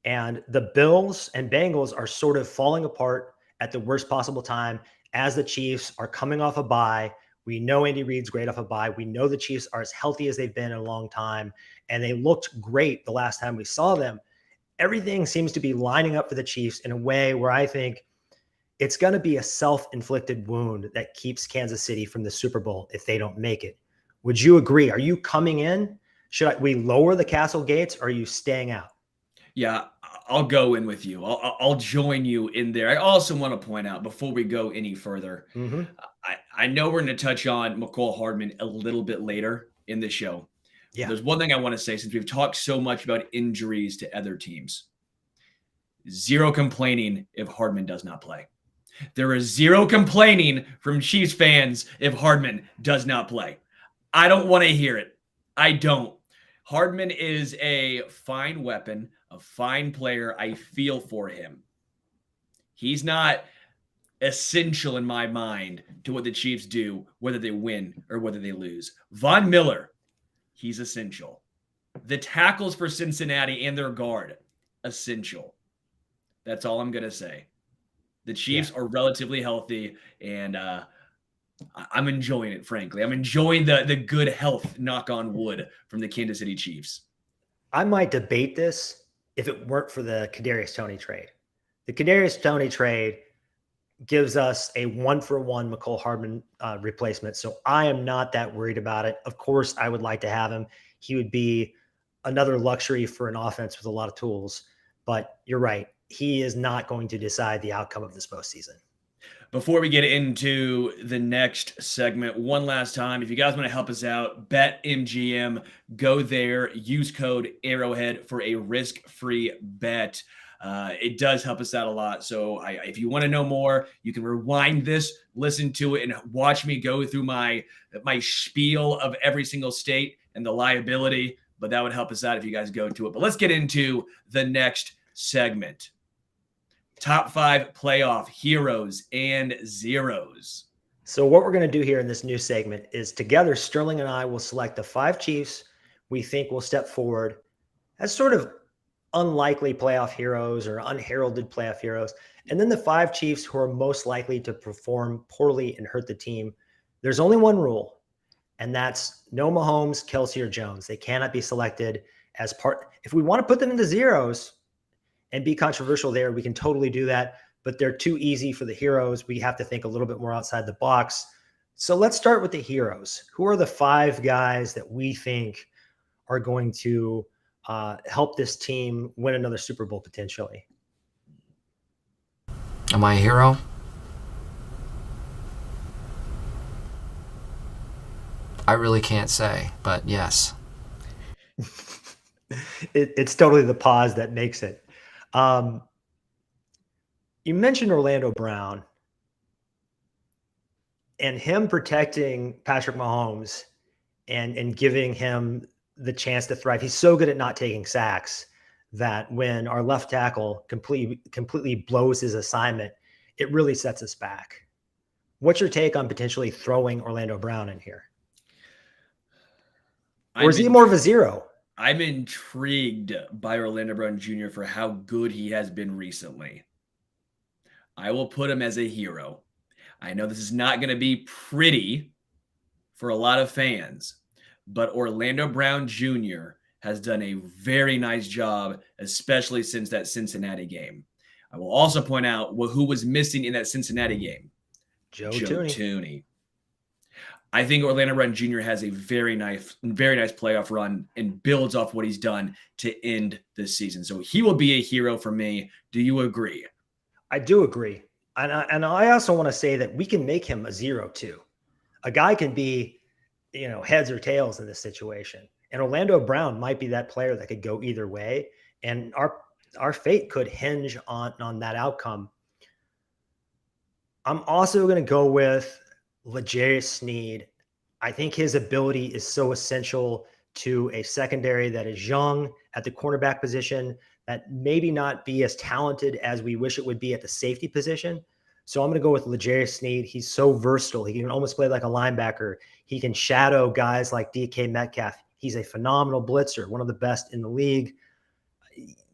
and the Bills and Bengals are sort of falling apart at the worst possible time as the Chiefs are coming off a bye. We know Andy Reid's great off a bye. We know the Chiefs are as healthy as they've been in a long time, and they looked great the last time we saw them. Everything seems to be lining up for the Chiefs in a way where I think it's going to be a self-inflicted wound that keeps Kansas City from the Super Bowl if they don't make it. Would you agree? Are you coming in? Should we lower the castle gates, or are you staying out? Yeah, I'll go in with you. I'll join you in there. I also want to point out before we go any further, I know we're going to touch on McCall Hardman a little bit later in the show. Yeah. There's one thing I want to say, since we've talked so much about injuries to other teams. Zero complaining if Hardman does not play. There is zero complaining from Chiefs fans if Hardman does not play. I don't want to hear it. I don't. Hardman is a fine weapon, a fine player. I feel for him. He's not essential in my mind to what the Chiefs do, whether they win or whether they lose. Von Miller, he's essential. The tackles for Cincinnati and their guard, essential. That's all I'm going to say. The Chiefs are relatively healthy, and I'm enjoying it, frankly. I'm enjoying the good health, knock on wood, from the Kansas City Chiefs. I might debate this if it weren't for the Kadarius Toney trade. The Kadarius Toney trade gives us a 1-for-1 McCall Hardman replacement, so I am not that worried about it. Of course, I would like to have him. He would be another luxury for an offense with a lot of tools, but you're right. He is not going to decide the outcome of this postseason. Before we get into the next segment, one last time, if you guys want to help us out, BetMGM, go there, use code Arrowhead for a risk-free bet. It does help us out a lot. So if you want to know more, you can rewind this, listen to it, and watch me go through my spiel of every single state and the liability. But that would help us out if you guys go to it. But let's get into the next segment. Top 5 playoff heroes and zeros. So what we're going to do here in this new segment is together, Sterling and I will select the 5 Chiefs we think will step forward as sort of unlikely playoff heroes or unheralded playoff heroes. And then the 5 Chiefs who are most likely to perform poorly and hurt the team. There's only one rule, and that's no Mahomes, Kelsey, or Jones. They cannot be selected as part. If we want to put them into zeros and be controversial there, we can totally do that, but they're too easy for the heroes. We have to think a little bit more outside the box. So let's start with the heroes. Who are the 5 guys that we think are going to help this team win another Super Bowl potentially? Am I a hero? I really can't say, but yes. It's totally the pause that makes it. You mentioned Orlando Brown and him protecting Patrick Mahomes and giving him the chance to thrive. He's so good at not taking sacks that when our left tackle completely blows his assignment, it really sets us back. What's your take on potentially throwing Orlando Brown in here? Or is he more of a zero? I'm intrigued by Orlando Brown Jr. for how good he has been recently. I will put him as a hero. I know this is not going to be pretty for a lot of fans, but Orlando Brown Jr. has done a very nice job, especially since that Cincinnati game. I will also point out who was missing in that Cincinnati game. Joe Tooney. Tooney. I think Orlando Brown Jr. has a very nice playoff run and builds off what he's done to end this season. So he will be a hero for me. Do you agree? I do agree. And I also want to say that we can make him a zero too. A guy can be, heads or tails in this situation. And Orlando Brown might be that player that could go either way. And our fate could hinge on that outcome. I'm also going to go with L'Jarius Sneed. I think his ability is so essential to a secondary that is young at the cornerback position, that maybe not be as talented as we wish it would be at the safety position. So I'm going to go with L'Jarius Sneed. He's so versatile. He can almost play like a linebacker. He can shadow guys like DK Metcalf. He's a phenomenal blitzer, one of the best in the league.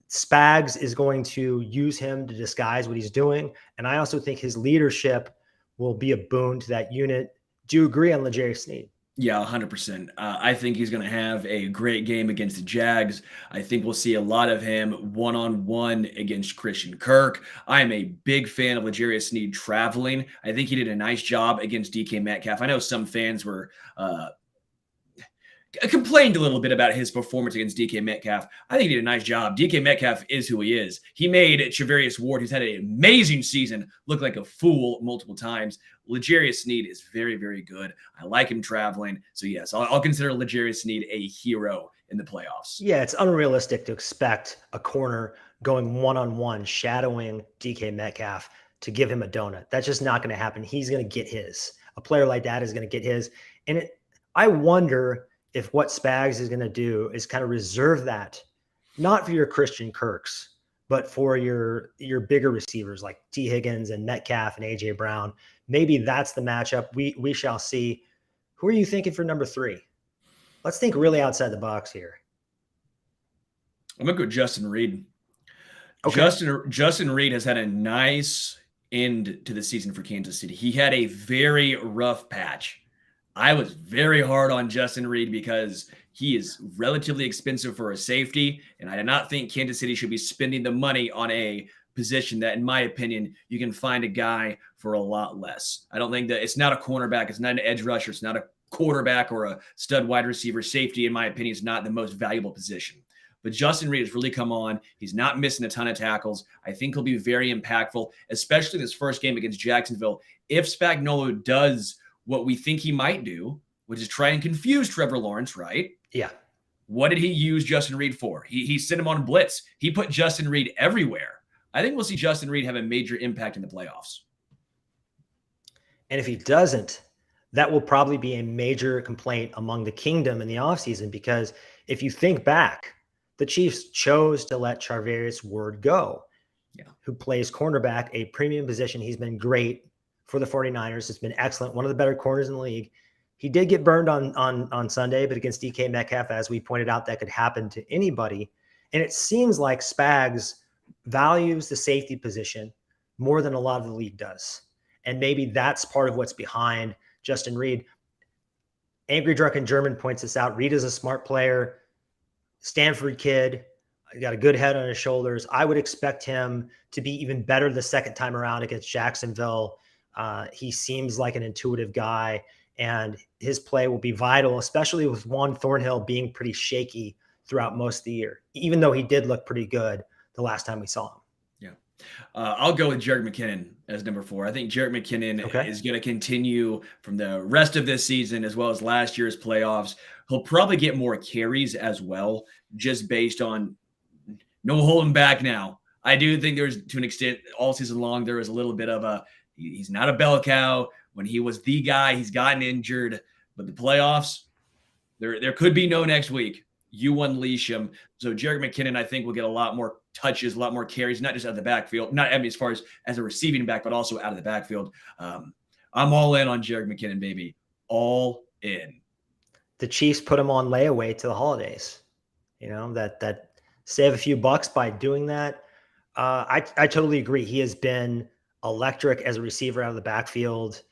Spags is going to use him to disguise what he's doing. And I also think his leadership will be a boon to that unit. Do you agree on L'Jarius Sneed? Yeah, 100%. I think he's going to have a great game against the Jags. I think we'll see a lot of him one-on-one against Christian Kirk. I am a big fan of L'Jarius Sneed traveling. I think he did a nice job against DK Metcalf. I know some fans were complained a little bit about his performance against DK Metcalf. I think he did a nice job. DK Metcalf is who he is. He made Charvarius Ward, who's had an amazing season, look like a fool multiple times. L'Jarius Sneed is very, very good. I like him traveling. So, yes, I'll consider L'Jarius Sneed a hero in the playoffs. Yeah, it's unrealistic to expect a corner going one-on-one, shadowing DK Metcalf to give him a donut. That's just not going to happen. He's going to get his. A player like that is going to get his. And I wonder if what Spags is going to do is kind of reserve that, not for your Christian Kirks, but for your bigger receivers like T. Higgins and Metcalf and A.J. Brown. Maybe that's the matchup. We shall see. Who are you thinking for number 3? Let's think really outside the box here. I'm going to go Justin Reed. Okay. Justin Reed has had a nice end to the season for Kansas City. He had a very rough patch. I was very hard on Justin Reed because he is relatively expensive for a safety, and I do not think Kansas City should be spending the money on a position that, in my opinion, you can find a guy for a lot less. I don't think that it's not a cornerback, it's not an edge rusher, it's not a quarterback or a stud wide receiver. Safety, in my opinion, is not the most valuable position. But Justin Reed has really come on. He's not missing a ton of tackles. I think he'll be very impactful, especially this first game against Jacksonville. If Spagnuolo does what we think he might do, which is try and confuse Trevor Lawrence, right? Yeah. What did he use Justin Reed for? He sent him on blitz. He put Justin Reed everywhere. I think we'll see Justin Reed have a major impact in the playoffs. And if he doesn't, that will probably be a major complaint among the kingdom in the offseason, because if you think back, the Chiefs chose to let Charvarius Ward go, who plays cornerback, a premium position. He's been great for the 49ers. It's been excellent. One of the better corners in the league. He did get burned on Sunday, but against DK Metcalf, as we pointed out, that could happen to anybody. And it seems like Spags values the safety position more than a lot of the league does. And maybe that's part of what's behind Justin Reed. Angry Drunken German points this out. Reed is a smart player, Stanford kid, got a good head on his shoulders. I would expect him to be even better the second time around against Jacksonville. He seems like an intuitive guy, and his play will be vital, especially with Juan Thornhill being pretty shaky throughout most of the year, even though he did look pretty good the last time we saw him. Yeah. I'll go with Jerick McKinnon as number 4. I think Jerick McKinnon is going to continue from the rest of this season as well as last year's playoffs. He'll probably get more carries as well, just based on no holding back now. I do think there's, to an extent, all season long, there was a little bit of he's not a bell cow. When he was the guy, he's gotten injured. But the playoffs, There could be no next week. You unleash him. So Jerick McKinnon, I think, will get a lot more touches, a lot more carries, not just out of the backfield, not as far as a receiving back, but also out of the backfield. I'm all in on Jerick McKinnon, baby. All in. The Chiefs put him on layaway to the holidays. That save a few bucks by doing that. I totally agree. He has been electric as a receiver out of the backfield.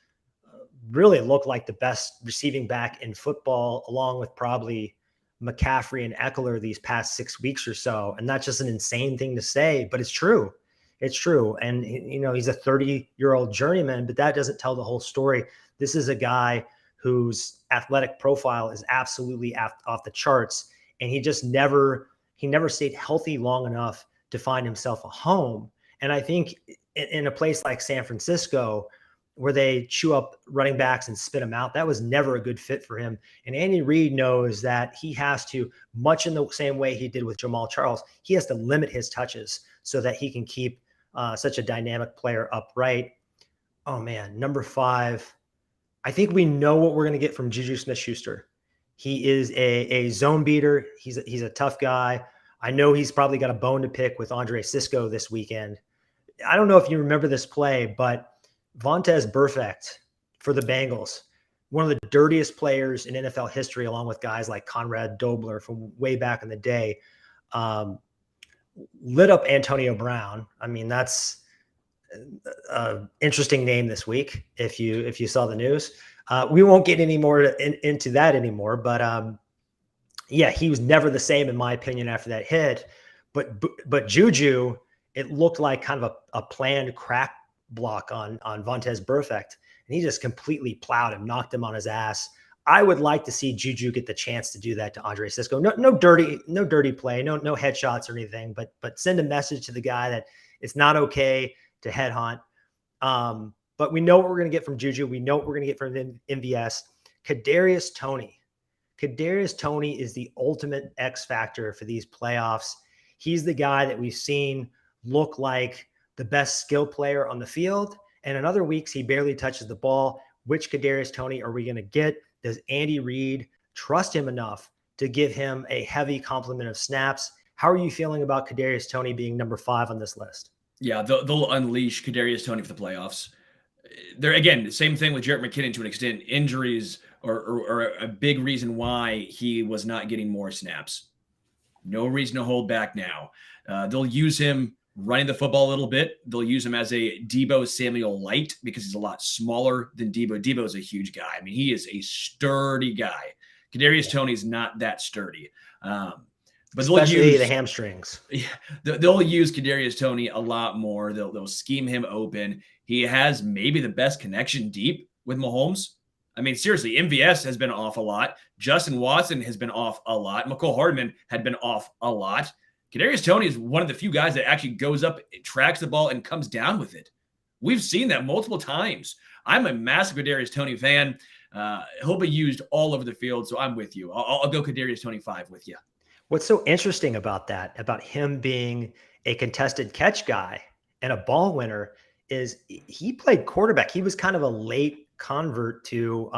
Really looked like the best receiving back in football, along with probably McCaffrey and Eckler these past 6 weeks or so. And that's just an insane thing to say, but it's true. It's true. And, he's a 30-year-old journeyman, but that doesn't tell the whole story. This is a guy whose athletic profile is absolutely off the charts. And he never stayed healthy long enough to find himself a home. And I think in a place like San Francisco, where they chew up running backs and spit them out, that was never a good fit for him. And Andy Reid knows that he has to, much in the same way he did with Jamal Charles, he has to limit his touches so that he can keep such a dynamic player upright. Oh man, number 5. I think we know what we're going to get from Juju Smith-Schuster. He is a zone beater. He's a tough guy. I know he's probably got a bone to pick with Andre Sisco this weekend. I don't know if you remember this play, but Vontaze Burfict for the Bengals, one of the dirtiest players in NFL history, along with guys like Conrad Dobler from way back in the day, lit up Antonio Brown. I mean, that's an interesting name this week. If you saw the news, we won't get any more into that anymore. But yeah, he was never the same in my opinion after that hit. But Juju, it looked like kind of a planned crack block on Vontaze Burfict, and he just completely plowed him, knocked him on his ass. I would like to see Juju get the chance to do that to Andre Sisco. No dirty play, no headshots or anything, but send a message to the guy that it's not okay to headhunt. But we know what we're going to get from Juju. We know what we're going to get from MVS. Kadarius Toney is the ultimate X factor for these playoffs. He's the guy that we've seen look like the best skill player on the field. And in other weeks, he barely touches the ball. Which Kadarius Toney are we going to get? Does Andy Reid trust him enough to give him a heavy complement of snaps? How are you feeling about Kadarius Toney being number 5 on this list? Yeah, they'll unleash Kadarius Toney for the playoffs. They're, again, the same thing with Jerick McKinnon to an extent. Injuries are a big reason why he was not getting more snaps. No reason to hold back now. They'll use him running the football a little bit. They'll use him as a Deebo Samuel light because he's a lot smaller than Deebo. Deebo's a huge guy. I mean, he is a sturdy guy. Kadarius Toney's not that sturdy. But especially the hamstrings. Yeah, they'll use Kadarius Toney a lot more. They'll scheme him open. He has maybe the best connection deep with Mahomes. I mean, seriously, MVS has been off a lot. Justin Watson has been off a lot. McCole Hardman had been off a lot. Kadarius Toney is one of the few guys that actually goes up, tracks the ball, and comes down with it. We've seen that multiple times. I'm a massive Kadarius Toney fan. He'll be used all over the field, so I'm with you. I'll go Kadarius Toney 5 with you. What's so interesting about that, about him being a contested catch guy and a ball winner, is he played quarterback. He was kind of a late convert to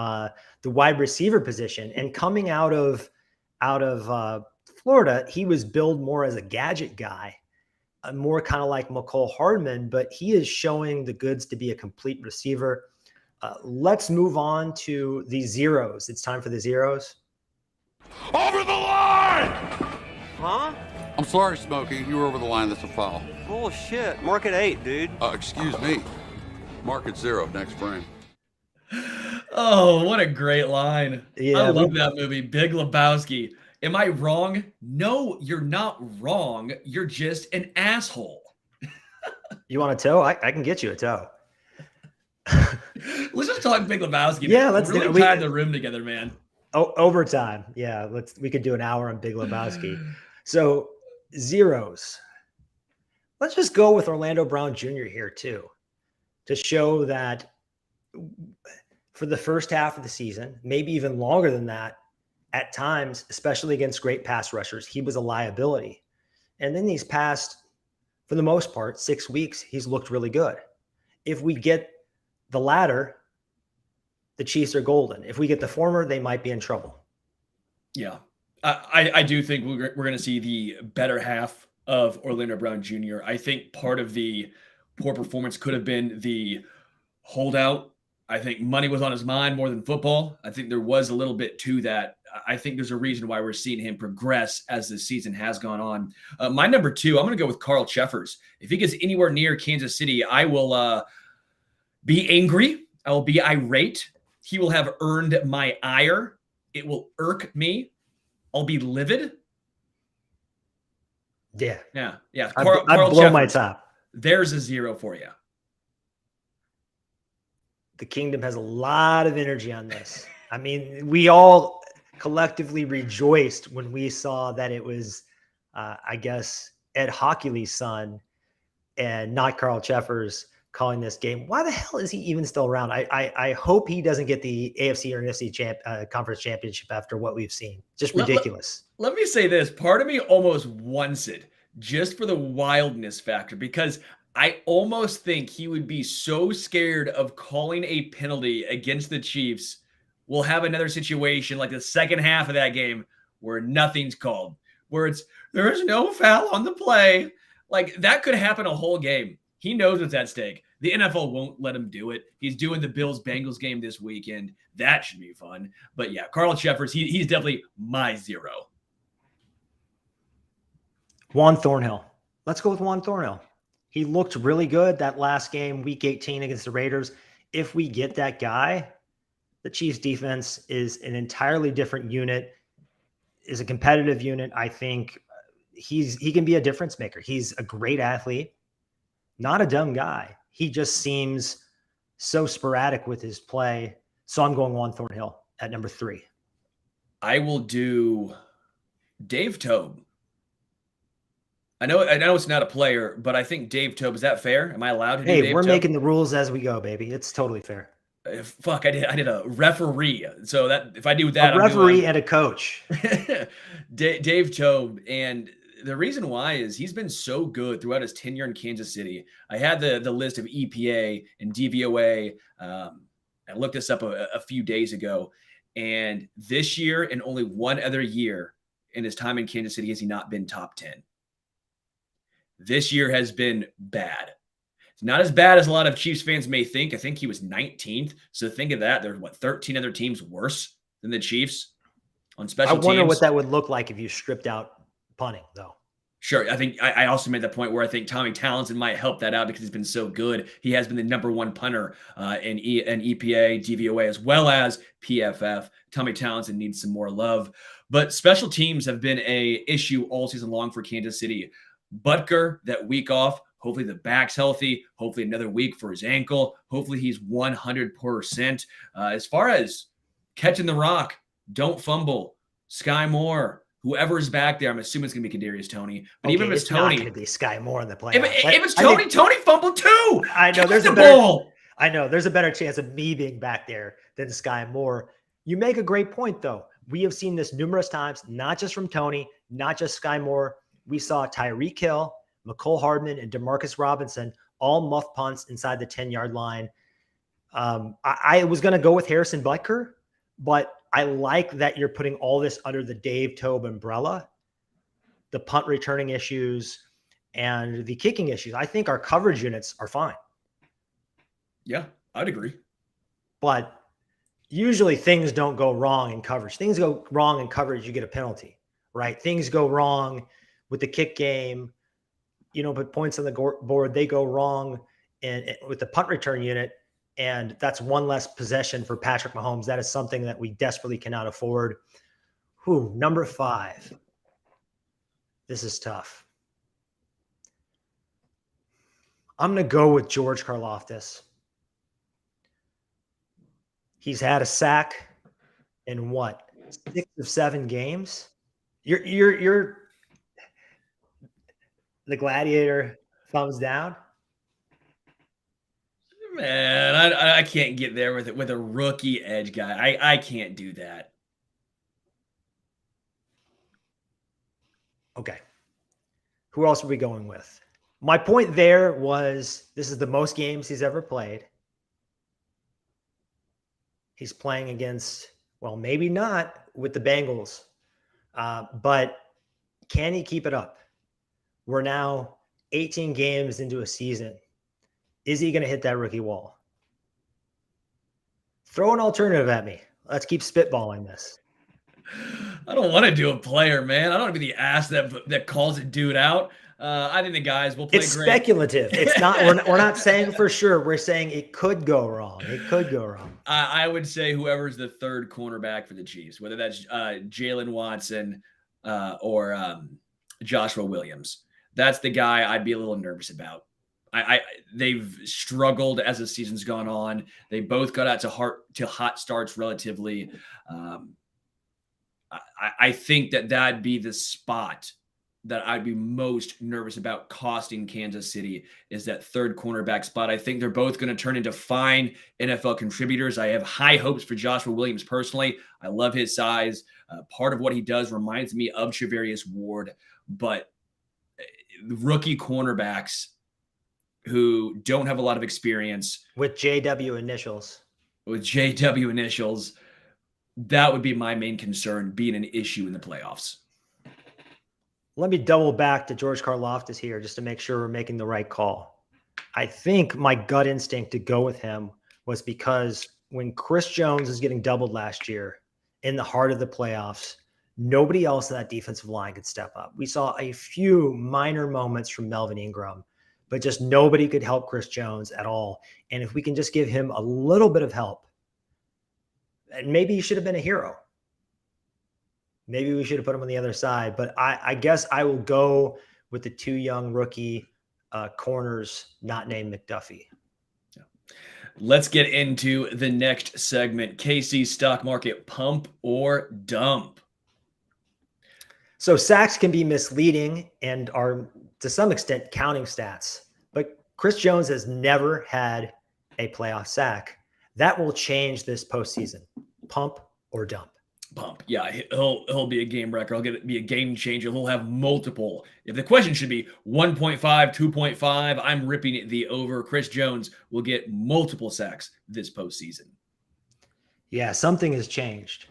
the wide receiver position, and coming out of Florida, he was billed more as a gadget guy, more kind of like McCole Hardman, but he is showing the goods to be a complete receiver. Let's move on to the zeros. It's time for the zeros. Over the line! Huh? I'm sorry, Smokey. You were over the line. That's a foul. Bullshit. Mark at 8, dude. Excuse me. Mark at 0. Next frame. Oh, what a great line. Yeah, I love that movie, Big Lebowski. Am I wrong? No, you're not wrong. You're just an asshole. You want a toe? I can get you a toe. Let's just talk Big Lebowski. Yeah, let's really tie the room together, man. Oh, overtime. Yeah, we could do an hour on Big Lebowski. So zeros. Let's just go with Orlando Brown Jr. here too, to show that for the first half of the season, maybe even longer than that, at times, especially against great pass rushers, he was a liability. And then these past, for the most part, 6 weeks, he's looked really good. If we get the latter, the Chiefs are golden. If we get the former, they might be in trouble. Yeah. I do think we're going to see the better half of Orlando Brown Jr. I think part of the poor performance could have been the holdout. I think money was on his mind more than football. I think there was a little bit to that. I think there's a reason why we're seeing him progress as the season has gone on. My number 2, I'm going to go with Carl Cheffers. If he gets anywhere near Kansas City, I will be angry. I will be irate. He will have earned my ire. It will irk me. I'll be livid. Yeah. Carl I'd blow my Cheffers, top. there's a 0 for you. The kingdom has a lot of energy on this. I mean, we all collectively rejoiced when we saw that it was, I guess, Ed Hockley's son and not Carl Cheffers calling this game. Why the hell is he even still around? I hope he doesn't get the AFC or NFC conference championship after what we've seen. Just ridiculous. Let me say this. Part of me almost wants it just for the wildness factor, because I almost think he would be so scared of calling a penalty against the Chiefs. We'll have another situation like the second half of that game where nothing's called, where there's no foul on the play. Like, that could happen a whole game. He knows what's at stake. The NFL won't let him do it. He's doing the Bills-Bengals game this weekend. That should be fun. But yeah, Carl Cheffers, he's definitely my 0. Juan Thornhill. Let's go with Juan Thornhill. He looked really good that last game, week 18 against the Raiders. If we get that guy, the Chiefs defense is an entirely different unit, is a competitive unit. I think he can be a difference maker. He's a great athlete, not a dumb guy. He just seems so sporadic with his play. So I'm going Juan Thornhill at number 3. I will do Dave Toub. I know it's not a player, but I think Dave Toub, is that fair? Am I allowed to do Dave Toub? We're making the rules as we go, baby. It's totally fair. Fuck, I did a referee. So that if I do that, a referee and a coach. Dave Toub. And the reason why is he's been so good throughout his tenure in Kansas City. I had the list of EPA and DVOA. I looked this up a few days ago. And this year and only one other year in his time in Kansas City has he not been top 10. This year has been bad. It's not as bad as a lot of Chiefs fans may think. I think he was 19th. So think of that. There's 13 other teams worse than the Chiefs on special teams. I wonder what that would look like if you stripped out punting, though. Sure. I think I also made that point where I think Tommy Townsend might help that out because he's been so good. He has been the number 1 punter in EPA, DVOA, as well as PFF. Tommy Townsend needs some more love. But special teams have been an issue all season long for Kansas City. Butker, that week off, hopefully the back's healthy, hopefully another week for his ankle, hopefully he's 100%. As far as catching the rock, don't fumble, Sky Moore, whoever is back there, I'm assuming it's going to be Kadarius Toney. But even if it's Toney, not going to be Sky Moore in the playoffs. If it's Toney, Toney fumbled too. I know there's a better chance of me being back there than Sky Moore. You make a great point, though. We have seen this numerous times, not just from Toney, not just Sky Moore. We saw Tyreek Hill, McCole Hardman, and Demarcus Robinson all muff punts inside the 10-yard line. I was going to go with Harrison Butker, but I like that you're putting all this under the Dave Toub umbrella, the punt returning issues and the kicking issues. I think our coverage units are fine. Yeah, I'd agree. But usually things don't go wrong in coverage. Things go wrong in coverage, you get a penalty, right? Things go wrong with the kick game, but points on the board, they go wrong and with the punt return unit. And that's one less possession for Patrick Mahomes. That is something that we desperately cannot afford. Number 5. This is tough. I'm going to go with George Karlaftis. He's had a sack in 6 of 7 games. You're the gladiator thumbs down. Man, I can't get there with a rookie edge guy. I can't do that. Okay. Who else are we going with? My point there was this is the most games he's ever played. He's playing against, well, maybe not with the Bengals, But can he keep it up? We're now 18 games into a season. Is he going to hit that rookie wall? Throw an alternative at me. Let's keep spitballing this. I don't want to do a player, man. I don't want to be the ass that calls a dude out. I think the guys will play It's great. speculative. It's not. We're not saying for sure. We're saying it could go wrong. It could go wrong. I would say whoever's the third cornerback for the Chiefs, whether that's Jalen Watson or Joshua Williams, that's the guy I'd be a little nervous about. They've struggled as the season's gone on. They both got out to hot starts relatively. I think that'd be the spot that I'd be most nervous about costing Kansas City, is that third cornerback spot. I think they're both going to turn into fine NFL contributors. I have high hopes for Joshua Williams personally. I love his size. Part of what he does reminds me of Charvarius Ward, but rookie cornerbacks who don't have a lot of experience with JW initials, that would be my main concern, being an issue in the playoffs. Let me double back to George Karlaftis here just to make sure we're making the right call. I think my gut instinct to go with him was because when Chris Jones was getting doubled last year in the heart of the playoffs, nobody else in that defensive line could step up. We saw a few minor moments from Melvin Ingram, but just nobody could help Chris Jones at all. And if we can just give him a little bit of help, and maybe he should have been a hero. Maybe we should have put him on the other side, but I guess I will go with the two young rookie corners not named McDuffie. Let's get into the next segment. KC stock market pump or dump. So sacks can be misleading and are to some extent counting stats, but Chris Jones has never had a playoff sack. That will change this postseason. Pump or dump? Pump. Yeah, he'll be a game wrecker. He'll be a game changer. He'll have multiple. If the question should be 1.5, 2.5, I'm ripping the over. Chris Jones will get multiple sacks this postseason. Yeah, something has changed.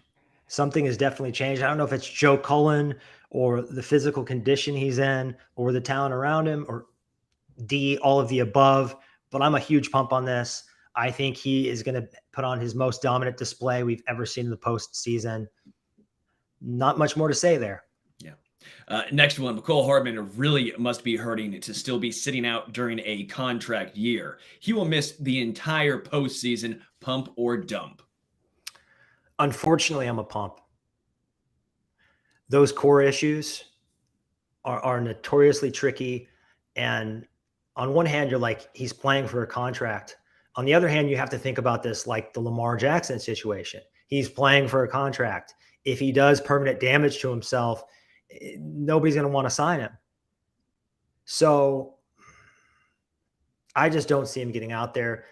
Something has definitely changed. I don't know if it's Joe Cullen or the physical condition he's in or the talent around him or D, all of the above, but I'm a huge pump on this. I think he is going to put on his most dominant display we've ever seen in the postseason. Not much more to say there. Yeah. Next one, Mecole Hardman really must be hurting to still be sitting out during a contract year. He will miss the entire postseason. Pump or dump? Unfortunately, I'm a pump. Those core issues are notoriously tricky. And on one hand, you're like, he's playing for a contract. On the other hand, you have to think about this like the Lamar Jackson situation. He's playing for a contract. If he does permanent damage to himself, nobody's going to want to sign him. So I just don't see him getting out there.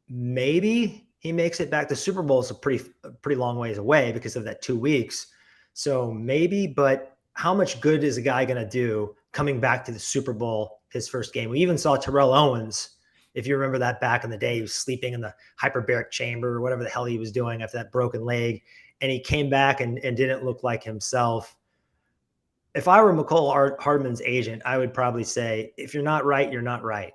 Maybe he makes it back. The Super Bowl is a pretty long ways away because of that 2 weeks. So maybe, but how much good is a guy going to do coming back to the Super Bowl, his first game? We even saw Terrell Owens. If you remember that back in the day, he was sleeping in the hyperbaric chamber or whatever the hell he was doing after that broken leg. And he came back and didn't look like himself. If I were Mecole Hardman's agent, I would probably say, if you're not right, you're not right.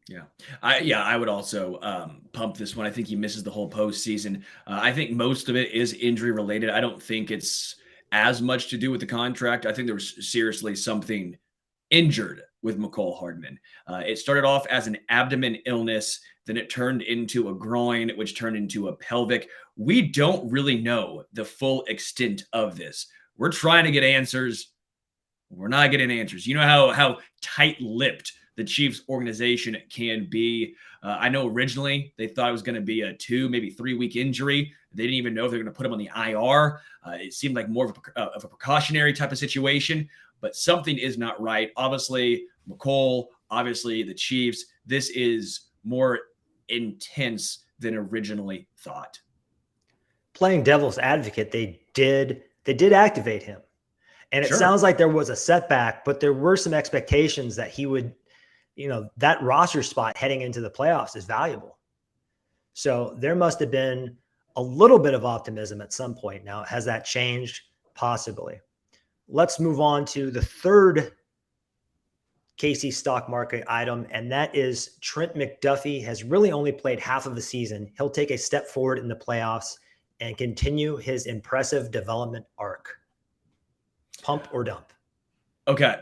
Yeah. I would also pump this one. I think he misses the whole postseason. I think most of it is injury related. I don't think it's as much to do with the contract. I think there was seriously something injured with Mecole Hardman. It started off as an abdomen illness, then it turned into a groin, which turned into a pelvic. We don't really know the full extent of this. We're trying to get answers. We're not getting answers. You know how tight-lipped the Chiefs organization can be. I know originally they thought it was going to be a 2, maybe 3-week injury. They didn't even know if they were going to put him on the IR. It seemed like more of a precautionary type of situation, but something is not right. Obviously, Mecole, obviously the Chiefs, this is more intense than originally thought. Playing devil's advocate, they did activate him. And it sounds like there was a setback, but there were some expectations that he would, that roster spot heading into the playoffs is valuable. So there must have been a little bit of optimism at some point. Now, has that changed? possibly. Let's move on to the third KC stock market item, and that is Trent McDuffie has really only played half of the season. He'll take a step forward in the playoffs and continue his impressive development arc. Pump or dump? Okay.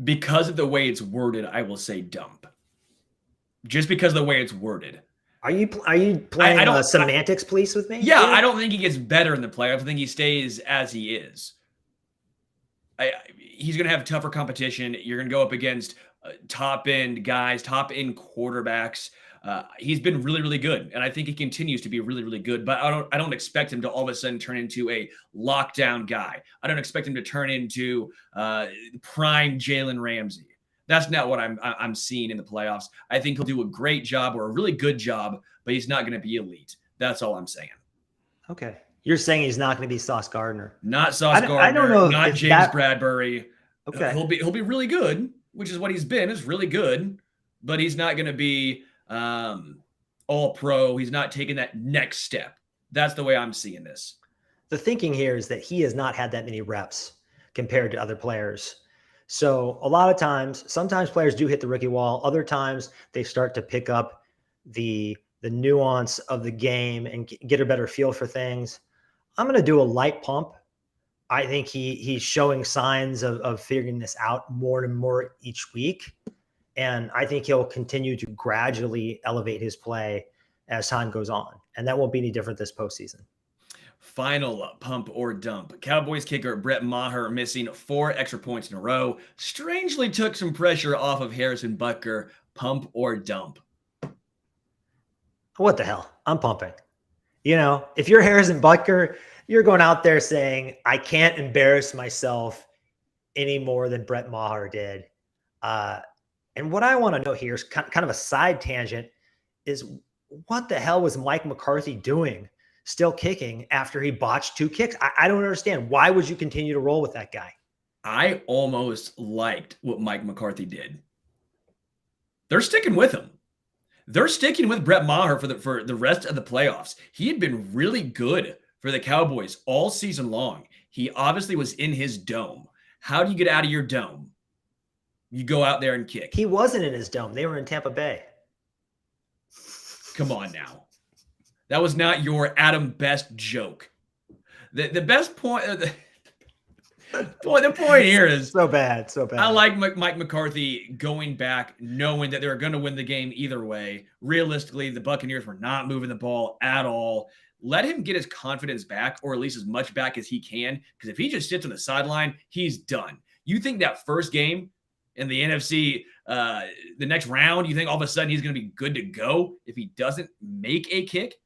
Because of the way it's worded, I will say dump. Just because of the way it's worded. Are you playing semantics, please, with me? Yeah, I don't think he gets better in the playoffs. I think he stays as he is. He's going to have tougher competition. You're going to go up against top-end guys, top-end quarterbacks. He's been really, really good, and I think he continues to be really, really good. But I don't expect him to all of a sudden turn into a lockdown guy. I don't expect him to turn into prime Jalen Ramsey. That's not what I'm seeing in the playoffs. I think he'll do a great job or a really good job, but he's not going to be elite. That's all I'm saying. Okay. You're saying he's not going to be Sauce Gardner. Not Sauce Gardner. I don't know. Not James Bradbury. Okay. He'll be really good, which is what he's been. Is really good, but he's not going to be all pro. He's not taking that next step. That's the way I'm seeing this. The thinking here is that he has not had that many reps compared to other players. So a lot of times, sometimes players do hit the rookie wall. Other times they start to pick up the nuance of the game and get a better feel for things. I'm going to do a light pump. I think he's showing signs of figuring this out more and more each week. And I think he'll continue to gradually elevate his play as time goes on. And that won't be any different this postseason. Final pump or dump. Cowboys kicker Brett Maher missing 4 extra points in a row. Strangely took some pressure off of Harrison Butker. Pump or dump? What the hell? I'm pumping. If you're Harrison Butker, you're going out there saying, I can't embarrass myself any more than Brett Maher did. And what I want to know here is kind of a side tangent is what the hell was Mike McCarthy doing still kicking after he botched 2 kicks? I don't understand. Why would you continue to roll with that guy? I almost liked what Mike McCarthy did. They're sticking with him. They're sticking with Brett Maher for the rest of the playoffs. He had been really good for the Cowboys all season long. He obviously was in his dome. How do you get out of your dome? You go out there and kick. He wasn't in his dome. They were in Tampa Bay. Come on now. That was not your Adam Best joke. The best point... the point here is so bad. I like Mike McCarthy going back, knowing that they were going to win the game either way. Realistically, the Buccaneers were not moving the ball at all. Let him get his confidence back, or at least as much back as he can, because if he just sits on the sideline, he's done. You think that first game in the NFC, the next round, you think all of a sudden he's going to be good to go if he doesn't make a kick?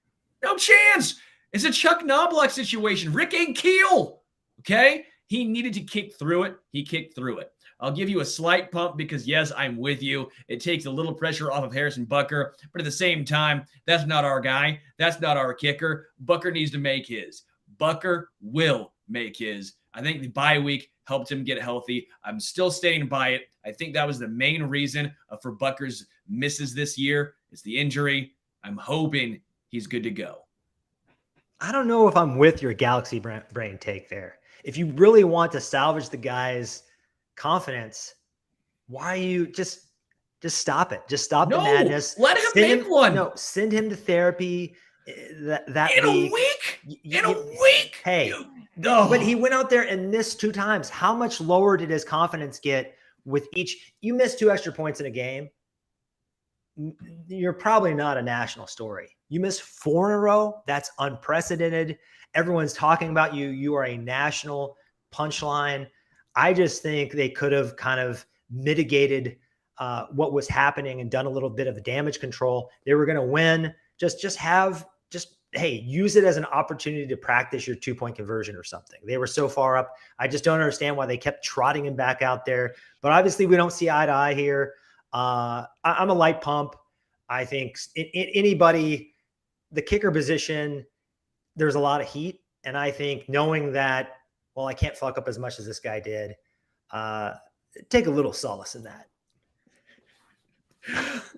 No chance. It's a Chuck Knobloch situation. Rick Ankiel, okay? He needed to kick through it. He kicked through it. I'll give you a slight pump because, yes, I'm with you. It takes a little pressure off of Harrison Butker, but at the same time, that's not our guy. That's not our kicker. Butker needs to make his. Butker will make his. I think the bye week helped him get healthy. I'm still standing by it. I think that was the main reason for Butker's misses this year. It's the injury. I'm hoping he's good to go. I don't know if I'm with your galaxy brain take there. If you really want to salvage the guy's confidence, why you just stop it? Just stop the madness. Let him make one. No, send him to therapy. That in week. A week? In a week? Hey, but he went out there and missed 2 times. How much lower did his confidence get with each? You missed 2 extra points in a game. You're probably not a national story. You missed 4 in a row. That's unprecedented. Everyone's talking about you. You are a national punchline. I just think they could have kind of mitigated what was happening and done a little bit of damage control. They were going to win. Hey, use it as an opportunity to practice your 2-point conversion or something. They were so far up. I just don't understand why they kept trotting him back out there. But obviously we don't see eye to eye here. I'm a light pump. I think anybody, the kicker position, there's a lot of heat. And I think knowing that, well, I can't fuck up as much as this guy did, take a little solace in that.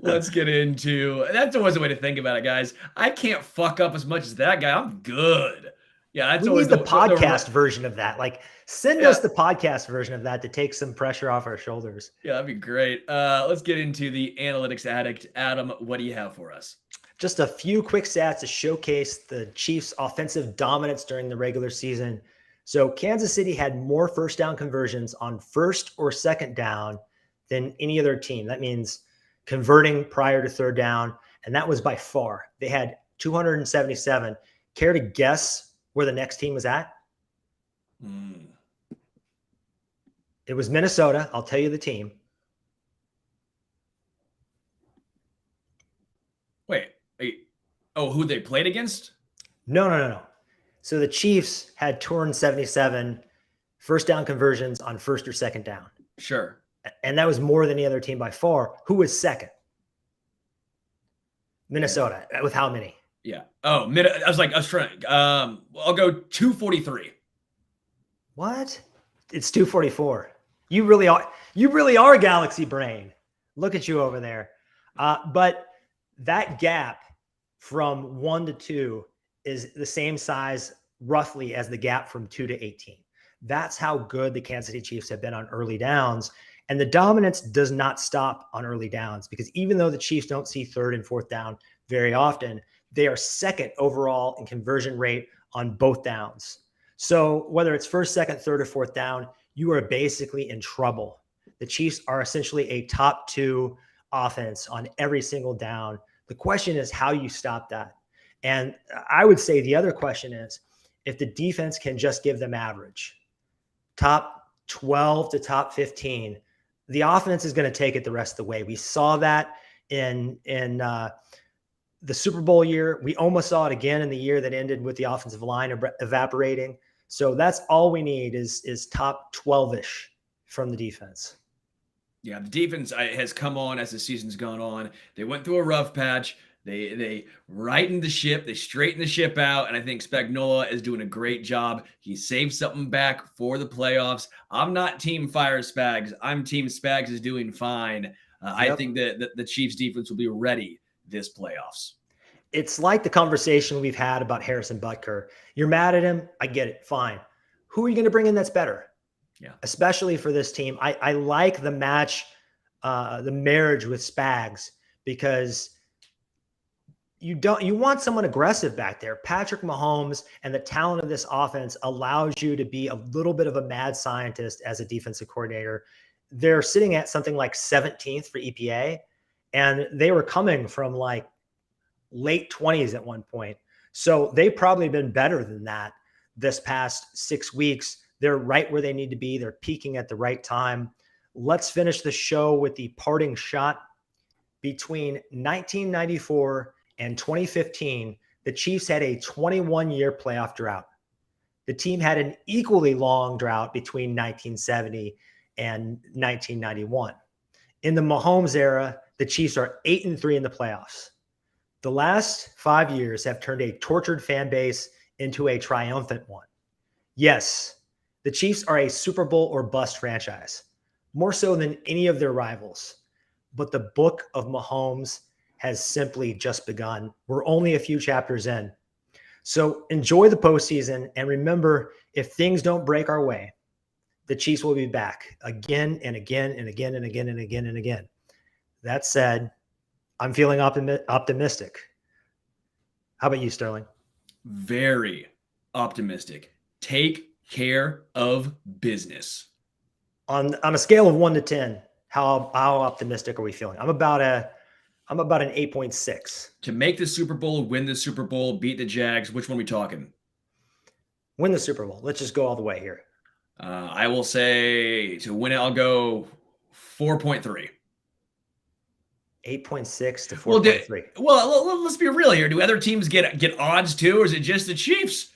Let's get into, that's always a way to think about it, guys. I can't fuck up as much as that guy. I'm good. Yeah, that's We always need the podcast version of that. Like, send us the podcast version of that to take some pressure off our shoulders. Yeah, that'd be great. Let's get into the analytics addict. Adam, what do you have for us? Just a few quick stats to showcase the Chiefs' offensive dominance during the regular season. So Kansas City had more first down conversions on first or second down than any other team. That means converting prior to third down, and that was by far. They had 277. Care to guess where the next team was at? It was Minnesota. I'll tell you the team. Wait. Oh, who they played against? No. So the Chiefs had 277 first down conversions on first or second down. Sure. And that was more than any other team by far. Who was second? Minnesota. With how many? Yeah. Oh, I was trying. I'll go 243. What? It's 244. You really are Galaxy brain. Look at you over there. But that gap from 1 to 2 is the same size roughly as the gap from 2 to 18. That's how good the Kansas City Chiefs have been on early downs. And the dominance does not stop on early downs, because even though the Chiefs don't see third and fourth down very often, they are second overall in conversion rate on both downs. So whether it's first, second, third, or fourth down, you are basically in trouble. The Chiefs are essentially a top 2 offense on every single down. The question is how you stop that. And I would say the other question is, if the defense can just give them average, top 12 to top 15, the offense is going to take it the rest of the way. We saw that in the Super Bowl year. We almost saw it again in the year that ended with the offensive line evaporating. So that's all we need is top 12-ish from the defense. Yeah, the defense has come on as the season's gone on. They went through a rough patch. They rightened the ship. They straightened the ship out. And I think Spagnuolo is doing a great job. He saved something back for the playoffs. I'm not team fire Spags. I'm team Spags is doing fine. Yep. I think that the Chiefs defense will be ready this playoffs. It's like the conversation we've had about Harrison Butker. You're mad at him. I get it. Fine. Who are you going to bring in that's better? Yeah. Especially for this team. I like the match, the marriage with Spags, because you want someone aggressive back there. Patrick Mahomes and the talent of this offense allows you to be a little bit of a mad scientist as a defensive coordinator. They're sitting at something like 17th for EPA, and they were coming from like late 20s at one point. So they've probably been better than that this past 6 weeks. They're right where they need to be. They're peaking at the right time. Let's finish the show with the parting shot. Between 1994 and 2015, the Chiefs had a 21-year playoff drought. The team had an equally long drought between 1970 and 1991. In the Mahomes era, the Chiefs are 8-3 in the playoffs. The last 5 years have turned a tortured fan base into a triumphant one. Yes, the Chiefs are a Super Bowl or bust franchise, more so than any of their rivals. But the book of Mahomes has simply just begun. We're only a few chapters in. So enjoy the postseason, and remember, if things don't break our way, the Chiefs will be back again and again and again and again and again and again. That said, I'm feeling optimistic. How about you, Sterling? Very optimistic. Take care of business. On a scale of 1 to 10, how optimistic are we feeling? I'm about an 8.6. To make the Super Bowl, win the Super Bowl, beat the Jags, which one are we talking? Win the Super Bowl. Let's just go all the way here. I will say to win it, I'll go 4.3. 8.6 to 4.3. Well, let's be real here. Do other teams get odds too, or is it just the Chiefs?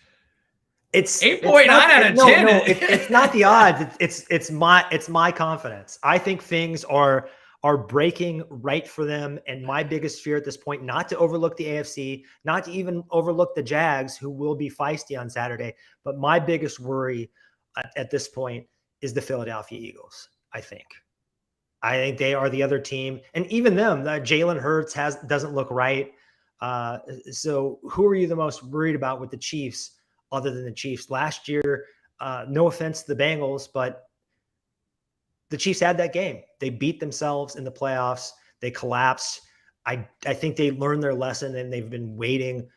It's 8.9 out of 10. No, it's not the odds. It's my confidence. I think things are breaking right for them. And my biggest fear at this point, not to overlook the AFC, not to even overlook the Jags, who will be feisty on Saturday, but my biggest worry at this point is the Philadelphia Eagles. I think they are the other team, and even them. Jalen Hurts doesn't look right. So who are you the most worried about with the Chiefs, other than the Chiefs. Last year, no offense to the Bengals, but the Chiefs had that game. They beat themselves in the playoffs. They collapsed. I think they learned their lesson, and they've been waiting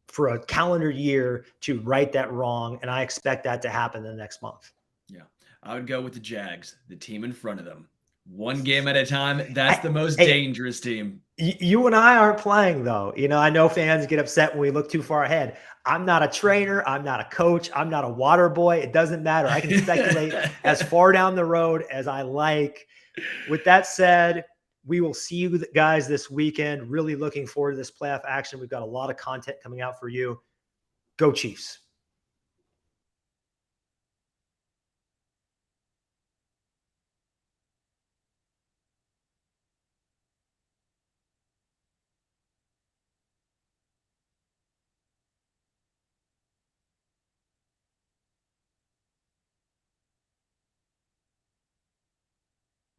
for a calendar year to right that wrong, and I expect that to happen in the next month. Yeah, I would go with the Jags, the team in front of them. One game at a time. That's the most dangerous team. You and I aren't playing, though. I know fans get upset when we look too far ahead. I'm not a trainer. I'm not a coach. I'm not a water boy. It doesn't matter. I can speculate as far down the road as I like. With that said, we will see you guys this weekend. Really looking forward to this playoff action. We've got a lot of content coming out for you. Go Chiefs.